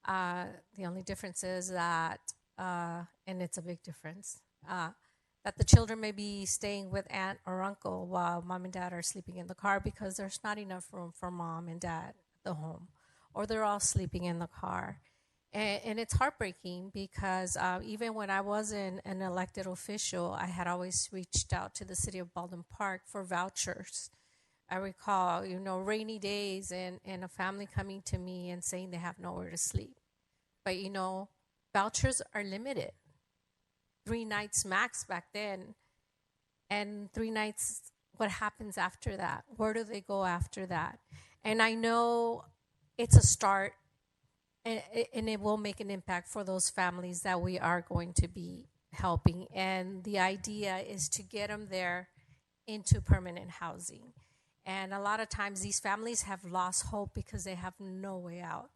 The only difference is that, and it's a big difference, that the children may be staying with aunt or uncle while mom and dad are sleeping in the car because there's not enough room for mom and dad at the home, or they're all sleeping in the car. And it's heartbreaking because even when I wasn't an elected official, I had always reached out to the city of Baldwin Park for vouchers. I recall, rainy days and a family coming to me and saying they have nowhere to sleep. But, vouchers are limited. 3 nights max back then. And 3 nights, what happens after that? Where do they go after that? And I know it's a start, and it will make an impact for those families that we are going to be helping. And the idea is to get them there into permanent housing. And a lot of times these families have lost hope because they have no way out.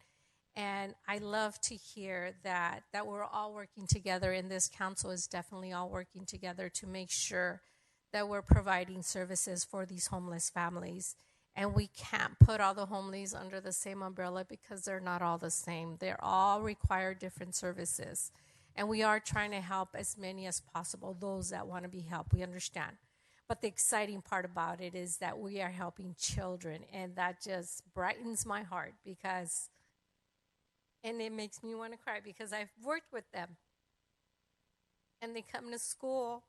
And I love to hear that we're all working together, and this council is definitely all working together to make sure that we're providing services for these homeless families. And we can't put all the homeless under the same umbrella because they're not all the same. They all require different services. And we are trying to help as many as possible, those that want to be helped. We understand. But the exciting part about it is that we are helping children, and that just brightens my heart because, and it makes me want to cry because I've worked with them. And they come to school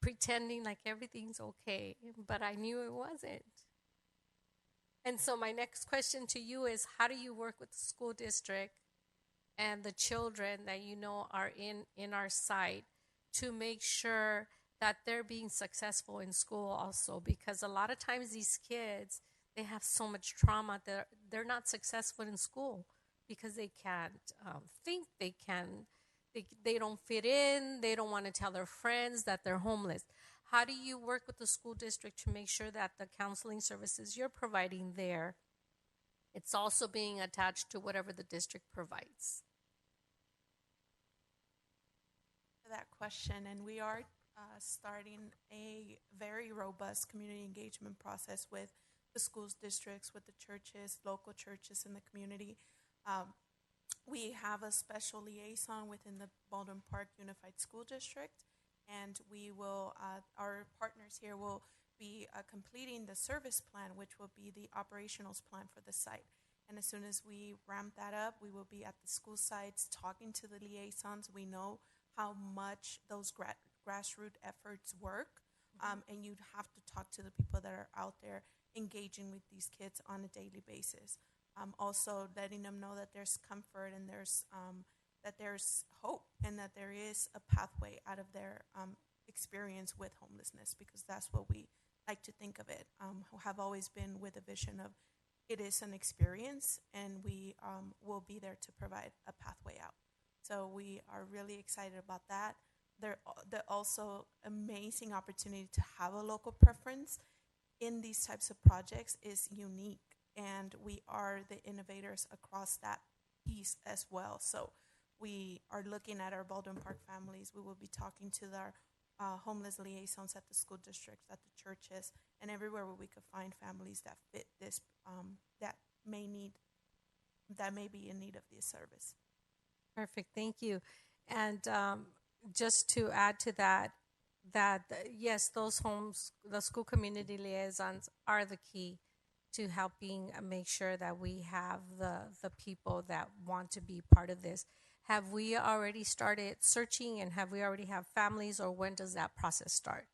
pretending like everything's okay, but I knew it wasn't. And so my next question to you is, how do you work with the school district and the children that are in our site to make sure that they're being successful in school also? Because a lot of times these kids, they have so much trauma that they're not successful in school because they can't think, they don't fit in, they don't want to tell their friends that they're homeless. How do you work with the school district to make sure that the counseling services you're providing there, it's also being attached to whatever the district provides? For that question, and we are starting a very robust community engagement process with the schools districts, with the churches, local churches in the community. We have a special liaison within the Baldwin Park Unified School District, and we will, our partners here will be completing the service plan, which will be the operationals plan for the site. And as soon as we ramp that up, we will be at the school sites talking to the liaisons. We know how much those grassroots efforts work, and you'd have to talk to the people that are out there engaging with these kids on a daily basis. Also letting them know that there's comfort and that there's hope and that there is a pathway out of their experience with homelessness, because that's what we like to think of it. Have always been with a vision of it is an experience, and we will be there to provide a pathway out. So we are really excited about that. There also amazing opportunity to have a local preference in these types of projects is unique, and we are the innovators across that piece as well. So we are looking at our Baldwin Park families. We will be talking to their homeless liaisons at the school districts, at the churches, and everywhere where we could find families that fit this, that may be in need of this service. Perfect. Thank you. And just to add to that, yes, those homes, the school community liaisons are the key to helping make sure that we have the people that want to be part of this. Have we already started searching, and have we already have families, or when does that process start?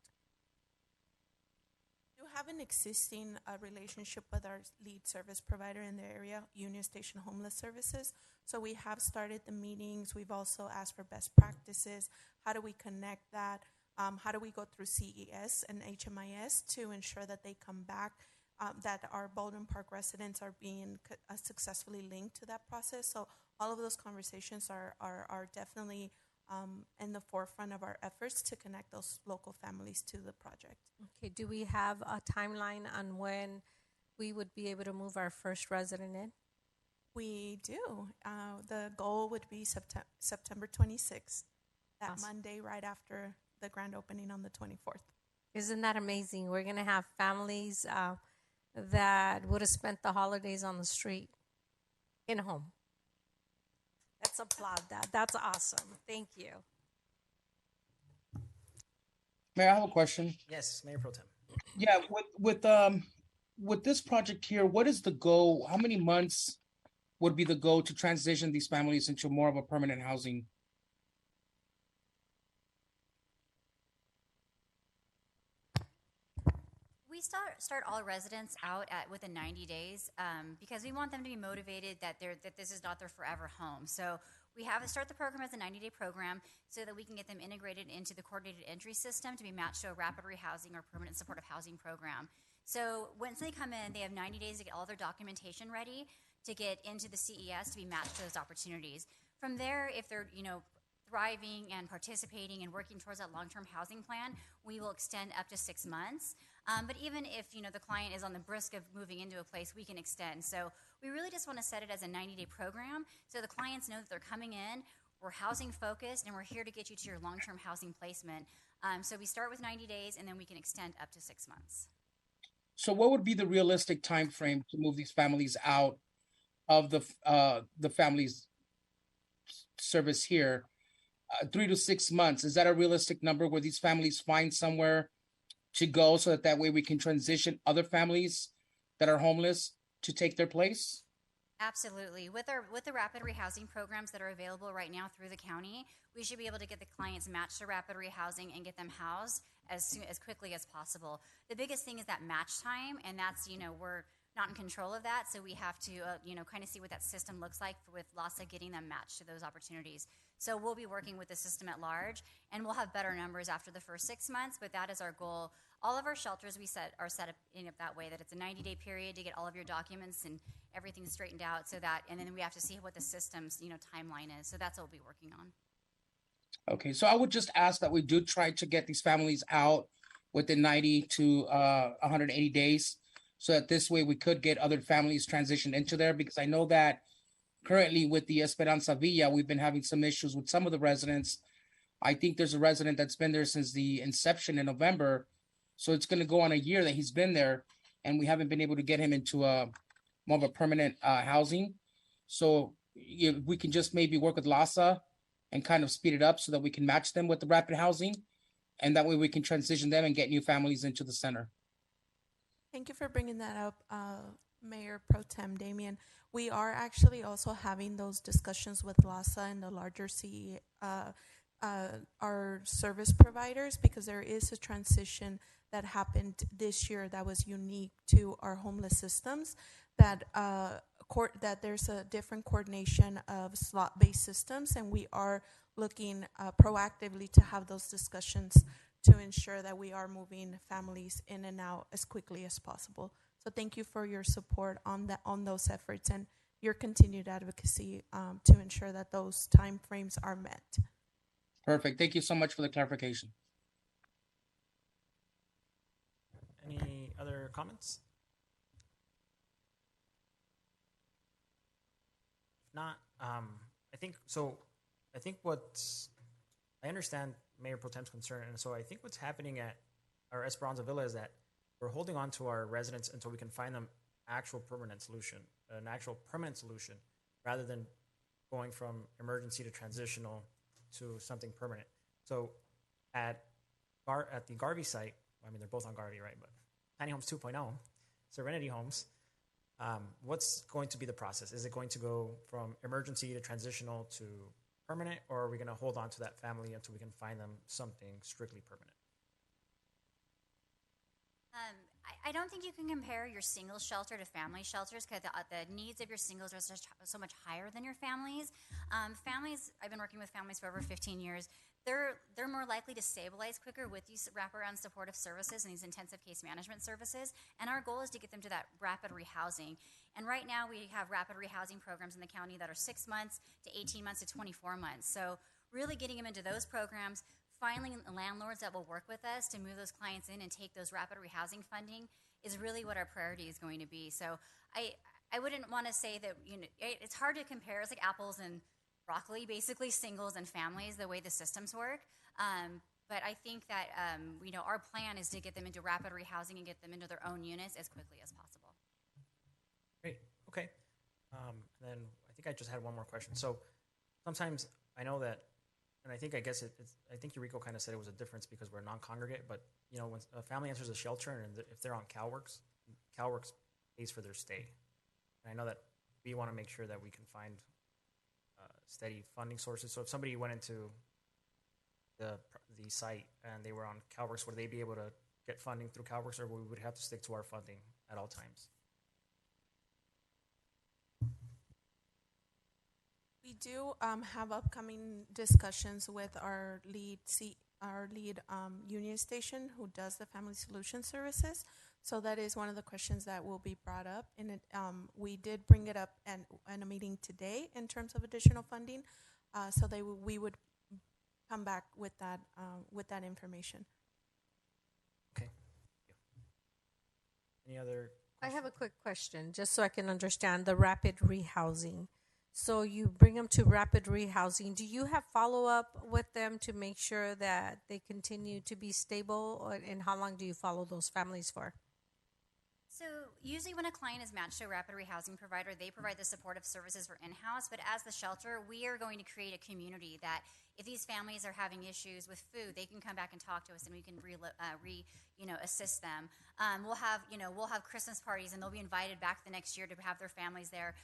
We do have an existing relationship with our lead service provider in the area, Union Station Homeless Services. So we have started the meetings. We've also asked for best practices. How do we connect that? How do we go through CES and HMIS to ensure that they come back, that our Baldwin Park residents are being successfully linked to that process? So all of those conversations are definitely in the forefront of our efforts to connect those local families to the project. Okay, do we have a timeline on when we would be able to move our first resident in? We do. The goal would be September 26th, that Awesome. Monday right after the grand opening on the 24th. Isn't that amazing? We're going to have families that would have spent the holidays on the street in a home. Let's applaud that. That's awesome. Thank you. Mayor, I have a question. Yes, Mayor Pro Tem. Yeah, with this project here, what is the goal? How many months would be the goal to transition these families into more of a permanent housing? We start all residents out within 90 days because we want them to be motivated that this is not their forever home. So we have to start the program as a 90-day program so that we can get them integrated into the coordinated entry system to be matched to a rapid rehousing or permanent supportive housing program. So once they come in, they have 90 days to get all their documentation ready to get into the CES to be matched to those opportunities. From there, if they're thriving and participating and working towards that long-term housing plan, we will extend up to 6 months. But even if the client is on the brisk of moving into a place, we can extend. So we really just want to set it as a 90-day program so the clients know that they're coming in, we're housing focused, and we're here to get you to your long-term housing placement. So we start with 90 days, and then we can extend up to 6 months. So what would be the realistic time frame to move these families out of the family's service here? 3 to 6 months, is that a realistic number where these families find somewhere to go so that way we can transition other families that are homeless to take their place? Absolutely. With the rapid rehousing programs that are available right now through the county, we should be able to get the clients matched to rapid rehousing and get them housed as quickly as possible. The biggest thing is that match time, and that's we're not in control of that, so we have to kind of see what that system looks like with LASA getting them matched to those opportunities. So we'll be working with the system at large, and we'll have better numbers after the first 6 months, but that is our goal. All of our shelters are set up that way, that it's a 90-day period to get all of your documents and everything straightened out, and then we have to see what the system's timeline is. So that's what we'll be working on. Okay, so I would just ask that we do try to get these families out within 90 to 180 days, so that this way we could get other families transitioned into there, because I know that currently with the Esperanza Villa, we've been having some issues with some of the residents. I think there's a resident that's been there since the inception in November, so it's going to go on a year that he's been there, and we haven't been able to get him into more of a permanent housing. So if we can just maybe work with LASA and kind of speed it up so that we can match them with the rapid housing, and that way we can transition them and get new families into the center. Thank you for bringing that up, Mayor Pro Tem Damian. We are actually also having those discussions with LASA and the larger our service providers, because there is a transition that happened this year that was unique to our homeless systems. That that there's a different coordination of slot-based systems, and we are looking proactively to have those discussions to ensure that we are moving families in and out as quickly as possible. So thank you for your support on those efforts and your continued advocacy to ensure that those time frames are met. Perfect. Thank you so much for the clarification. Any other comments? If not, I think so. I think I understand Mayor Pro Tem's concern, and so I think what's happening at our Esperanza Villa is that we're holding on to our residents until we can find them an actual permanent solution, rather than going from emergency to transitional to something permanent. So at the Garvey site, I mean, they're both on Garvey, right? But Tiny Homes 2.0, Serenity Homes, what's going to be the process? Is it going to go from emergency to transitional to permanent, or are we going to hold on to that family until we can find them something strictly permanent? I don't think you can compare your single shelter to family shelters, because the needs of your singles are so much higher than your families. Families, I've been working with families for over 15 years. They're more likely to stabilize quicker with these wraparound supportive services and these intensive case management services. And our goal is to get them to that rapid rehousing. And right now we have rapid rehousing programs in the county that are 6 months to 18 months to 24 months. So really getting them into those programs, finding landlords that will work with us to move those clients in and take those rapid rehousing funding is really what our priority is going to be. So I wouldn't want to say that, it's hard to compare. It's like apples and broccoli, basically, singles and families, the way the systems work. But I think that, our plan is to get them into rapid rehousing and get them into their own units as quickly as possible. Great. Okay. Then I think I just had one more question. So sometimes I know that, and I think I think Eureka kind of said it was a difference because we're non-congregate, but when a family enters a shelter and if they're on CalWorks pays for their stay. And I know that we want to make sure that we can find steady funding sources. So if somebody went into the site and they were on CalWorks, would they be able to get funding through CalWorks, or we would have to stick to our funding at all times? We do have upcoming discussions with our lead union station who does the Family Solution Services. So that is one of the questions that will be brought up. And we did bring it up in a meeting today in terms of additional funding. So we would come back with that information. Okay. Any other questions? I have a quick question, just so I can understand the rapid rehousing. So you bring them to rapid rehousing. Do you have follow-up with them to make sure that they continue to be stable? And how long do you follow those families for? So usually when a client is matched to a rapid rehousing provider, they provide the supportive services for in-house. But as the shelter, we are going to create a community that if these families are having issues with food, they can come back and talk to us, and we can assist them. We'll have Christmas parties, and they'll be invited back the next year to have their families there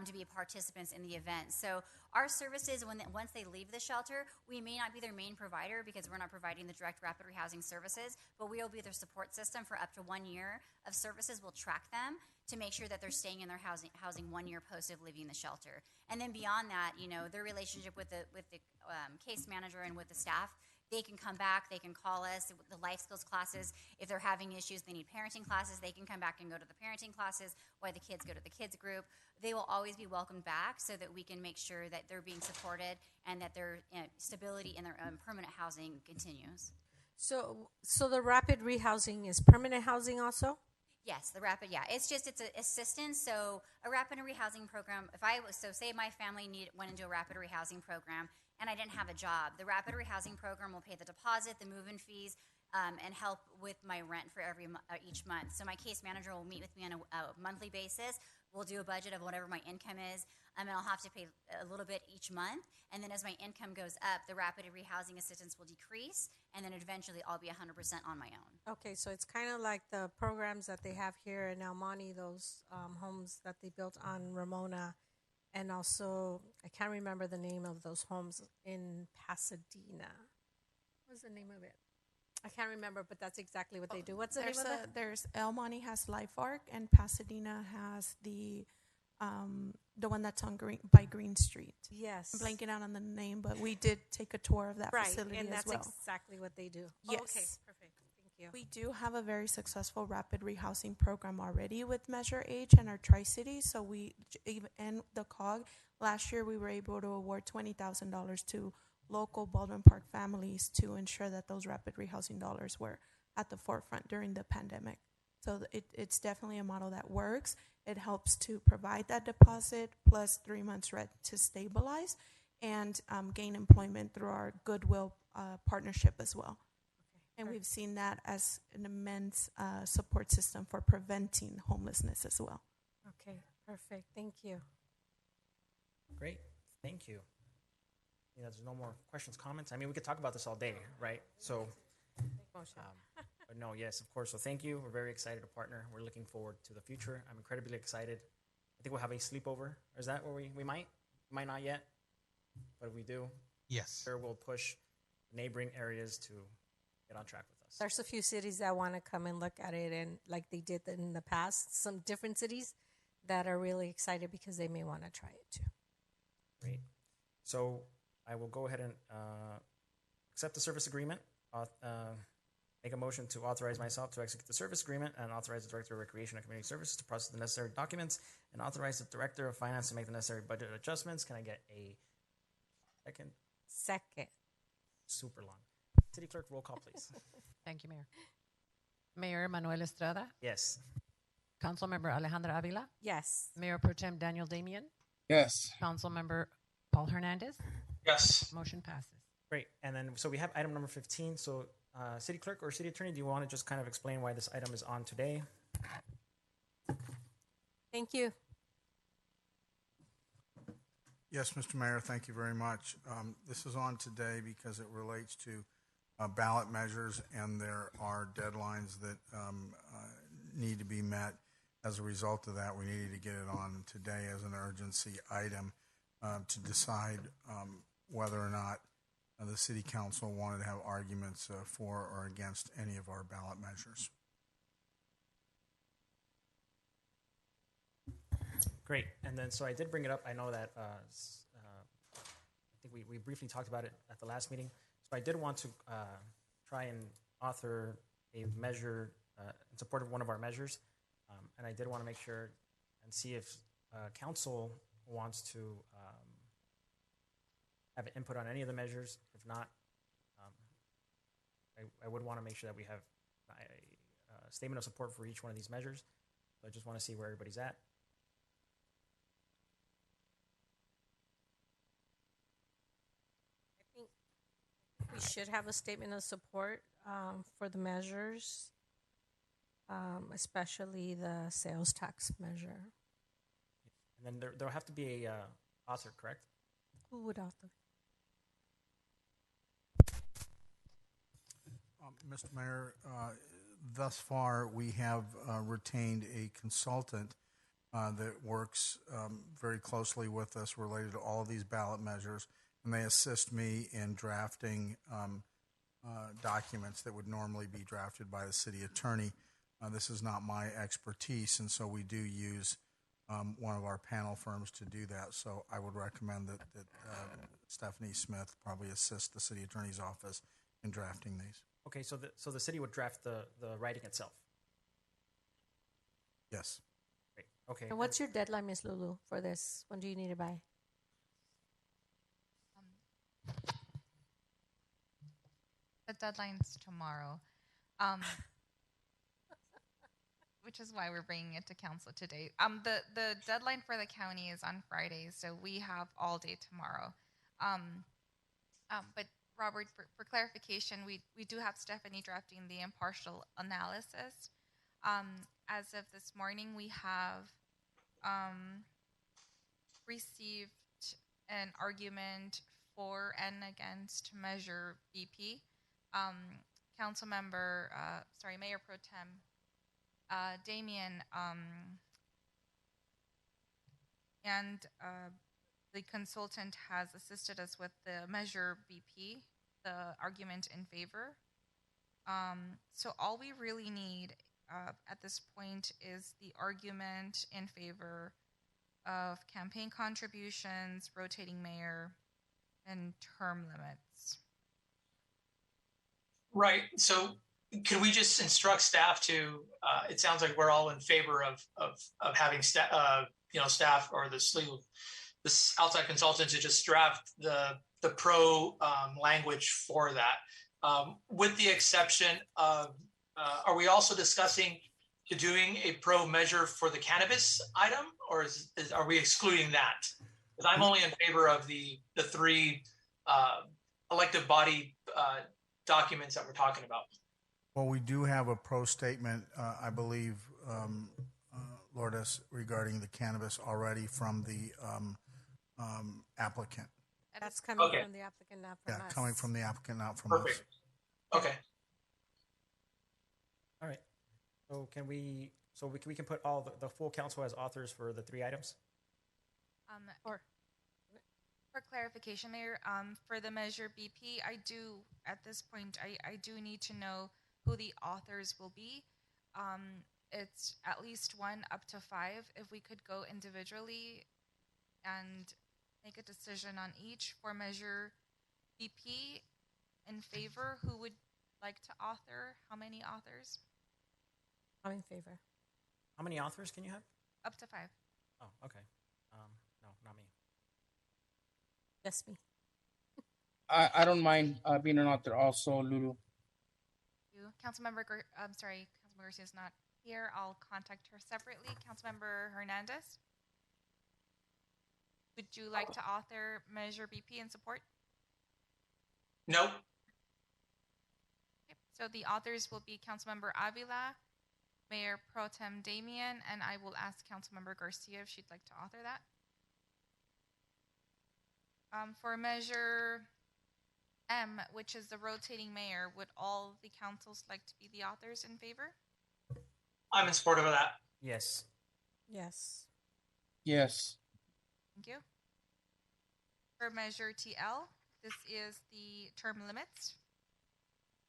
to be participants in the event. So our services, once they leave the shelter, we may not be their main provider because we're not providing the direct rapid rehousing services, but we will be their support system for up to 1 year of services. We'll track them to make sure that they're staying in their housing 1 year post of leaving the shelter. And then beyond that, their relationship with the case manager and with the staff, they can come back, they can call us, the life skills classes. If they're having issues, they need parenting classes, they can come back and go to the parenting classes, while the kids go to the kids group. They will always be welcomed back so that we can make sure that they're being supported and that their stability in their permanent housing continues. So the rapid rehousing is permanent housing also? Yes, it's an assistance. So a rapid rehousing program, say my family went into a rapid rehousing program and I didn't have a job, the rapid rehousing program will pay the deposit, the move-in fees, and help with my rent for each month. So my case manager will meet with me on a monthly basis. We'll do a budget of whatever my income is, and I'll have to pay a little bit each month. And then as my income goes up, the rapid rehousing assistance will decrease, and then eventually I'll be 100% on my own. Okay, so it's kind of like the programs that they have here in El Monte, those homes that they built on Ramona, and also I can't remember the name of those homes in Pasadena. What's the name of it? I can't remember, but that's exactly what they do. What's the name of that? There's El Monte has Life Arc, and Pasadena has the one that's on Green Street. Yes. I'm blanking out on the name, but we did take a tour of that Right, facility and as that's well. exactly what they do. Yes. Oh, okay, perfect. Thank you. We do have a very successful rapid rehousing program already with Measure H and our Tri-City. So and the COG, last year we were able to award $20,000 to local Baldwin Park families to ensure that those rapid rehousing dollars were at the forefront during the pandemic. So it's definitely a model that works. It helps to provide that deposit plus 3 months rent to stabilize and gain employment through our Goodwill partnership as well. And we've seen that as an immense support system for preventing homelessness as well. Okay, perfect. Thank you. Great. Thank you. There's no more questions, comments. I mean, we could talk about this all day, right? So, but no, yes, of course. So thank you. We're very excited to partner. We're looking forward to the future. I'm incredibly excited. I think we'll have a sleepover. Is that where we might? Might not yet, but if we do, Yes. sure, we'll push neighboring areas to get on track with us. There's a few cities that want to come and look at it, and like they did in the past, some different cities that are really excited because they may want to try it too. Great. So I will go ahead and accept the service agreement, make a motion to authorize myself to execute the service agreement, and authorize the Director of Recreation and Community Services to process the necessary documents, and authorize the Director of Finance to make the necessary budget adjustments. Can I get a second? Second. Super long. City Clerk, roll call, please. Thank you, Mayor. Mayor Manuel Estrada, Yes. Councilmember Alejandra Avila, Yes. Mayor Pro Tem Daniel Damian, Yes. Councilmember Paul Hernandez. Yes. Motion passes. Great. And then, so we have item number 15. So, City Clerk or City Attorney, do you want to just kind of explain why this item is on today? Thank you. Yes, Mr. Mayor, thank you very much. This is on today because it relates to ballot measures, and there are deadlines that need to be met. As a result of that, we needed to get it on today as an urgency item to decide whether or not the City Council wanted to have arguments for or against any of our ballot measures. Great. And then, so I did bring it up. I know that I think we briefly talked about it at the last meeting. So I did want to try and author a measure in support of one of our measures. And I did want to make sure and see if council wants to have input on any of the measures. If not, I would want to make sure that we have a statement of support for each one of these measures. So I just want to see where everybody's at. I think we should have a statement of support for the measures, especially the sales tax measure. And then there'll have to be a author, correct? Who would author? Mr. Mayor, thus far we have retained a consultant that works very closely with us related to all of these ballot measures, and they assist me in drafting documents that would normally be drafted by the city attorney. This is not my expertise, and so we do use one of our panel firms to do that. So I would recommend that Stephanie Smith probably assist the city attorney's office in drafting these. Okay, so the city would draft the writing itself. Yes. Great. Okay. And what's your deadline, Ms. Lulu, for this? When do you need it by? The deadline's tomorrow, which is why we're bringing it to council today. The deadline for the county is on Friday, so we have all day tomorrow. But Robert, for clarification, we do have Stephanie drafting the impartial analysis. As of this morning, we have received an argument for and against Measure BP. Mayor Pro Tem Damian and the consultant has assisted us with the measure BP, the argument in favor. So all we really need at this point is the argument in favor of campaign contributions, rotating mayor, and term limits. Right. So could we just instruct staff to, it sounds like we're all in favor of having staff or this outside consultant to just draft the pro language for that. With the exception of, are we also discussing doing a pro measure for the cannabis item, or are we excluding that? Because I'm only in favor of the three elective body documents that we're talking about. Well, we do have a pro statement, I believe, Lourdes, regarding the cannabis already from the applicant. That's coming Okay. from the applicant, not from Yeah, us. coming from the applicant, not from Perfect. us. Okay. All right. So we can put all the full council as authors for the three items? For clarification, Mayor, for the measure BP, at this point, I do need to know who the authors will be. It's at least 1 up to 5. If we could go individually and make a decision on each for measure BP in favor, who would like to author? How many authors? I'm in favor. How many authors can you have? Up to 5. Oh, okay. No, not me. Just me. I don't mind being an author also, Lulu. Councilmember Garcia is not here. I'll contact her separately. Councilmember Hernandez, would you like to author measure BP in support? Nope. Okay, so the authors will be Councilmember Avila, Mayor Pro Tem Damian, and I will ask Councilmember Garcia if she'd like to author that. For measure M, which is the rotating mayor, would all the councils like to be the authors in favor? I'm in support of that. Yes. Yes. Yes. Thank you. For measure TL, this is the term limits.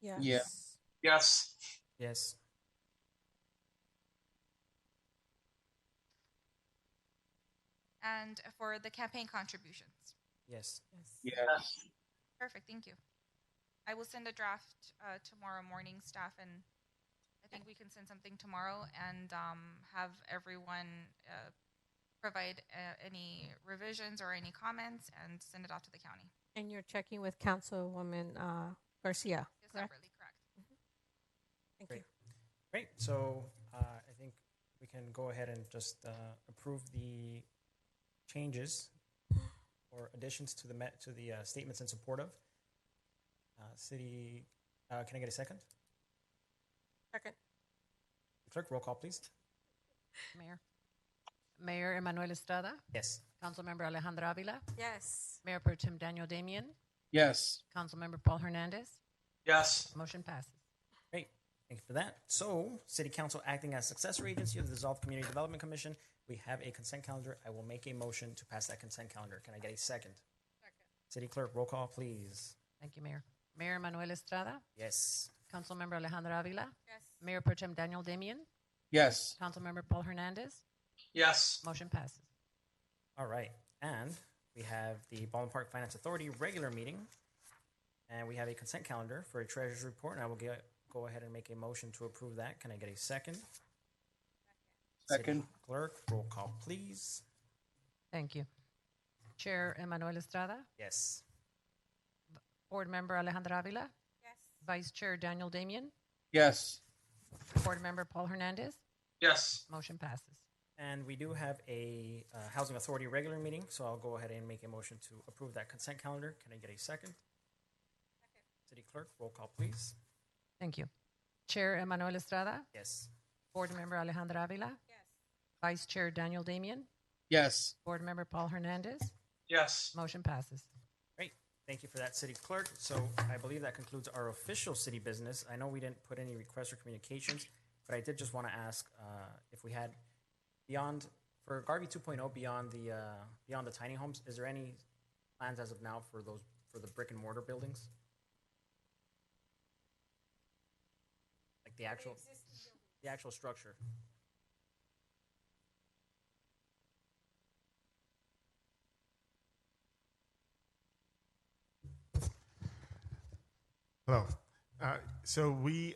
Yes. Yeah. Yes. Yes. And for the campaign contributions. Yes. Yes. Perfect, thank you. I will send a draft tomorrow morning, staff, and I think we can send something tomorrow and have everyone provide any revisions or any comments and send it out to the county. And you're checking with Councilwoman Garcia, Yes, correct? separately, correct. Thank Great. you. Great. So I think we can go ahead and just approve the changes or additions to the statements in support of city. Can I get a second? Second. Clerk, roll call, please. Mayor Emmanuel Estrada, Yes. Councilmember Alejandra Avila, Yes. Mayor Pro Tem Daniel Damian, Yes. Councilmember Paul Hernandez. Yes. Motion passes. Great. Thank you for that. So, City Council acting as successor agency of the dissolved Community Development Commission, we have a consent calendar. I will make a motion to pass that consent calendar. Can I get a second? Second. City Clerk, roll call, please. Thank you, Mayor. Mayor Emmanuel Estrada, Yes. Councilmember Alejandra Avila, Yes. Mayor Pro Tem Daniel Damian, Yes. Councilmember Paul Hernandez. Yes. Motion passes. All right. And we have the Baldwin Park Finance Authority regular meeting. And we have a consent calendar for a treasurer's report. And I will go ahead and make a motion to approve that. Can I get a second? Second. City Clerk, roll call, please. Thank you. Chair Emmanuel Estrada, Yes. Board Member Alejandra Avila, Yes. Vice Chair Daniel Damian, Yes. Board Member Paul Hernandez. Yes. Motion passes. And we do have a Housing Authority regular meeting, so I'll go ahead and make a motion to approve that consent calendar. Can I get a second? City Clerk, roll call, please. Thank you. Chair Emmanuel Estrada, Yes. Board Member Alejandra Avila, Yes. Vice Chair Daniel Damian, Yes. Board Member Paul Hernandez. Yes. Motion passes. Great. Thank you for that, City Clerk. So I believe that concludes our official city business. I know we didn't put any requests or communications, but I did just want to ask if we had, beyond For Garvey 2.0 beyond the tiny homes, is there any plans as of now for the brick and mortar buildings? Like the actual structure. Hello. So we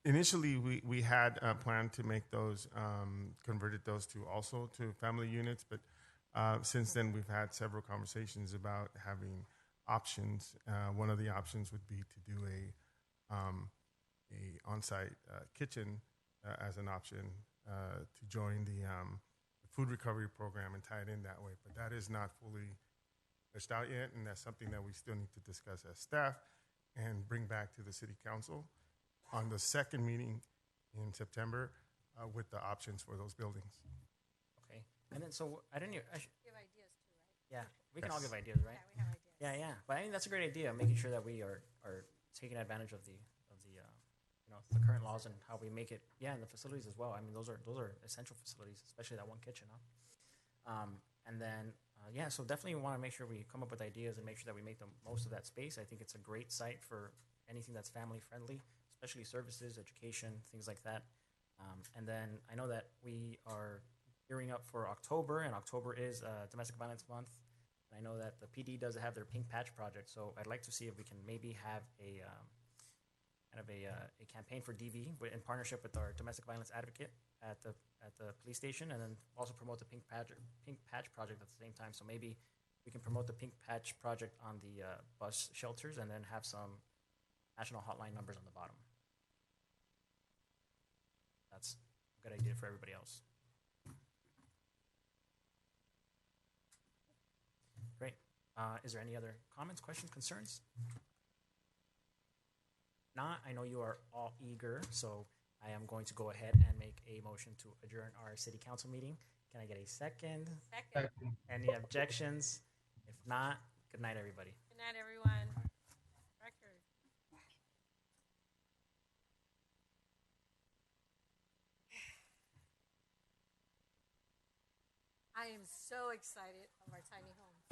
initially we had planned to make those converted those to also to family units, but since then we've had several conversations about having options. One of the options would be to do a on-site kitchen as an option to join the food recovery program and tie it in that way. But that is not fully fleshed out yet, and that's something that we still need to discuss as staff and bring back to the city council on the second meeting in September with the options for those buildings. Okay. And then so I didn't. I should, Give ideas too, right? yeah, we can all give ideas, right? Yeah, we have ideas. Yeah. But I think that's a great idea, making sure that we are taking advantage of the the current laws and how we make it. Yeah, and the facilities as well. I mean, those are essential facilities, especially that one kitchen, huh? And then so definitely we want to make sure we come up with ideas and make sure that we make the most of that space. I think it's a great site for anything that's family friendly, especially services, education, things like that. And then I know that we are gearing up for October, and October is Domestic Violence Month. And I know that the PD does have their Pink Patch project, so I'd like to see if we can maybe have a campaign for DV in partnership with our domestic violence advocate at the police station, and then also promote the Pink Patch project at the same time. So maybe we can promote the Pink Patch project on the bus shelters, and then have some national hotline numbers on the bottom. That's a good idea for everybody else. Great. Is there any other comments, questions, concerns? Not, I know you are all eager, so I am going to go ahead and make a motion to adjourn our city council meeting. Can I get a second? Second. Any objections? If not, good night, everybody. Good night, everyone. Record. I am so excited of our tiny home.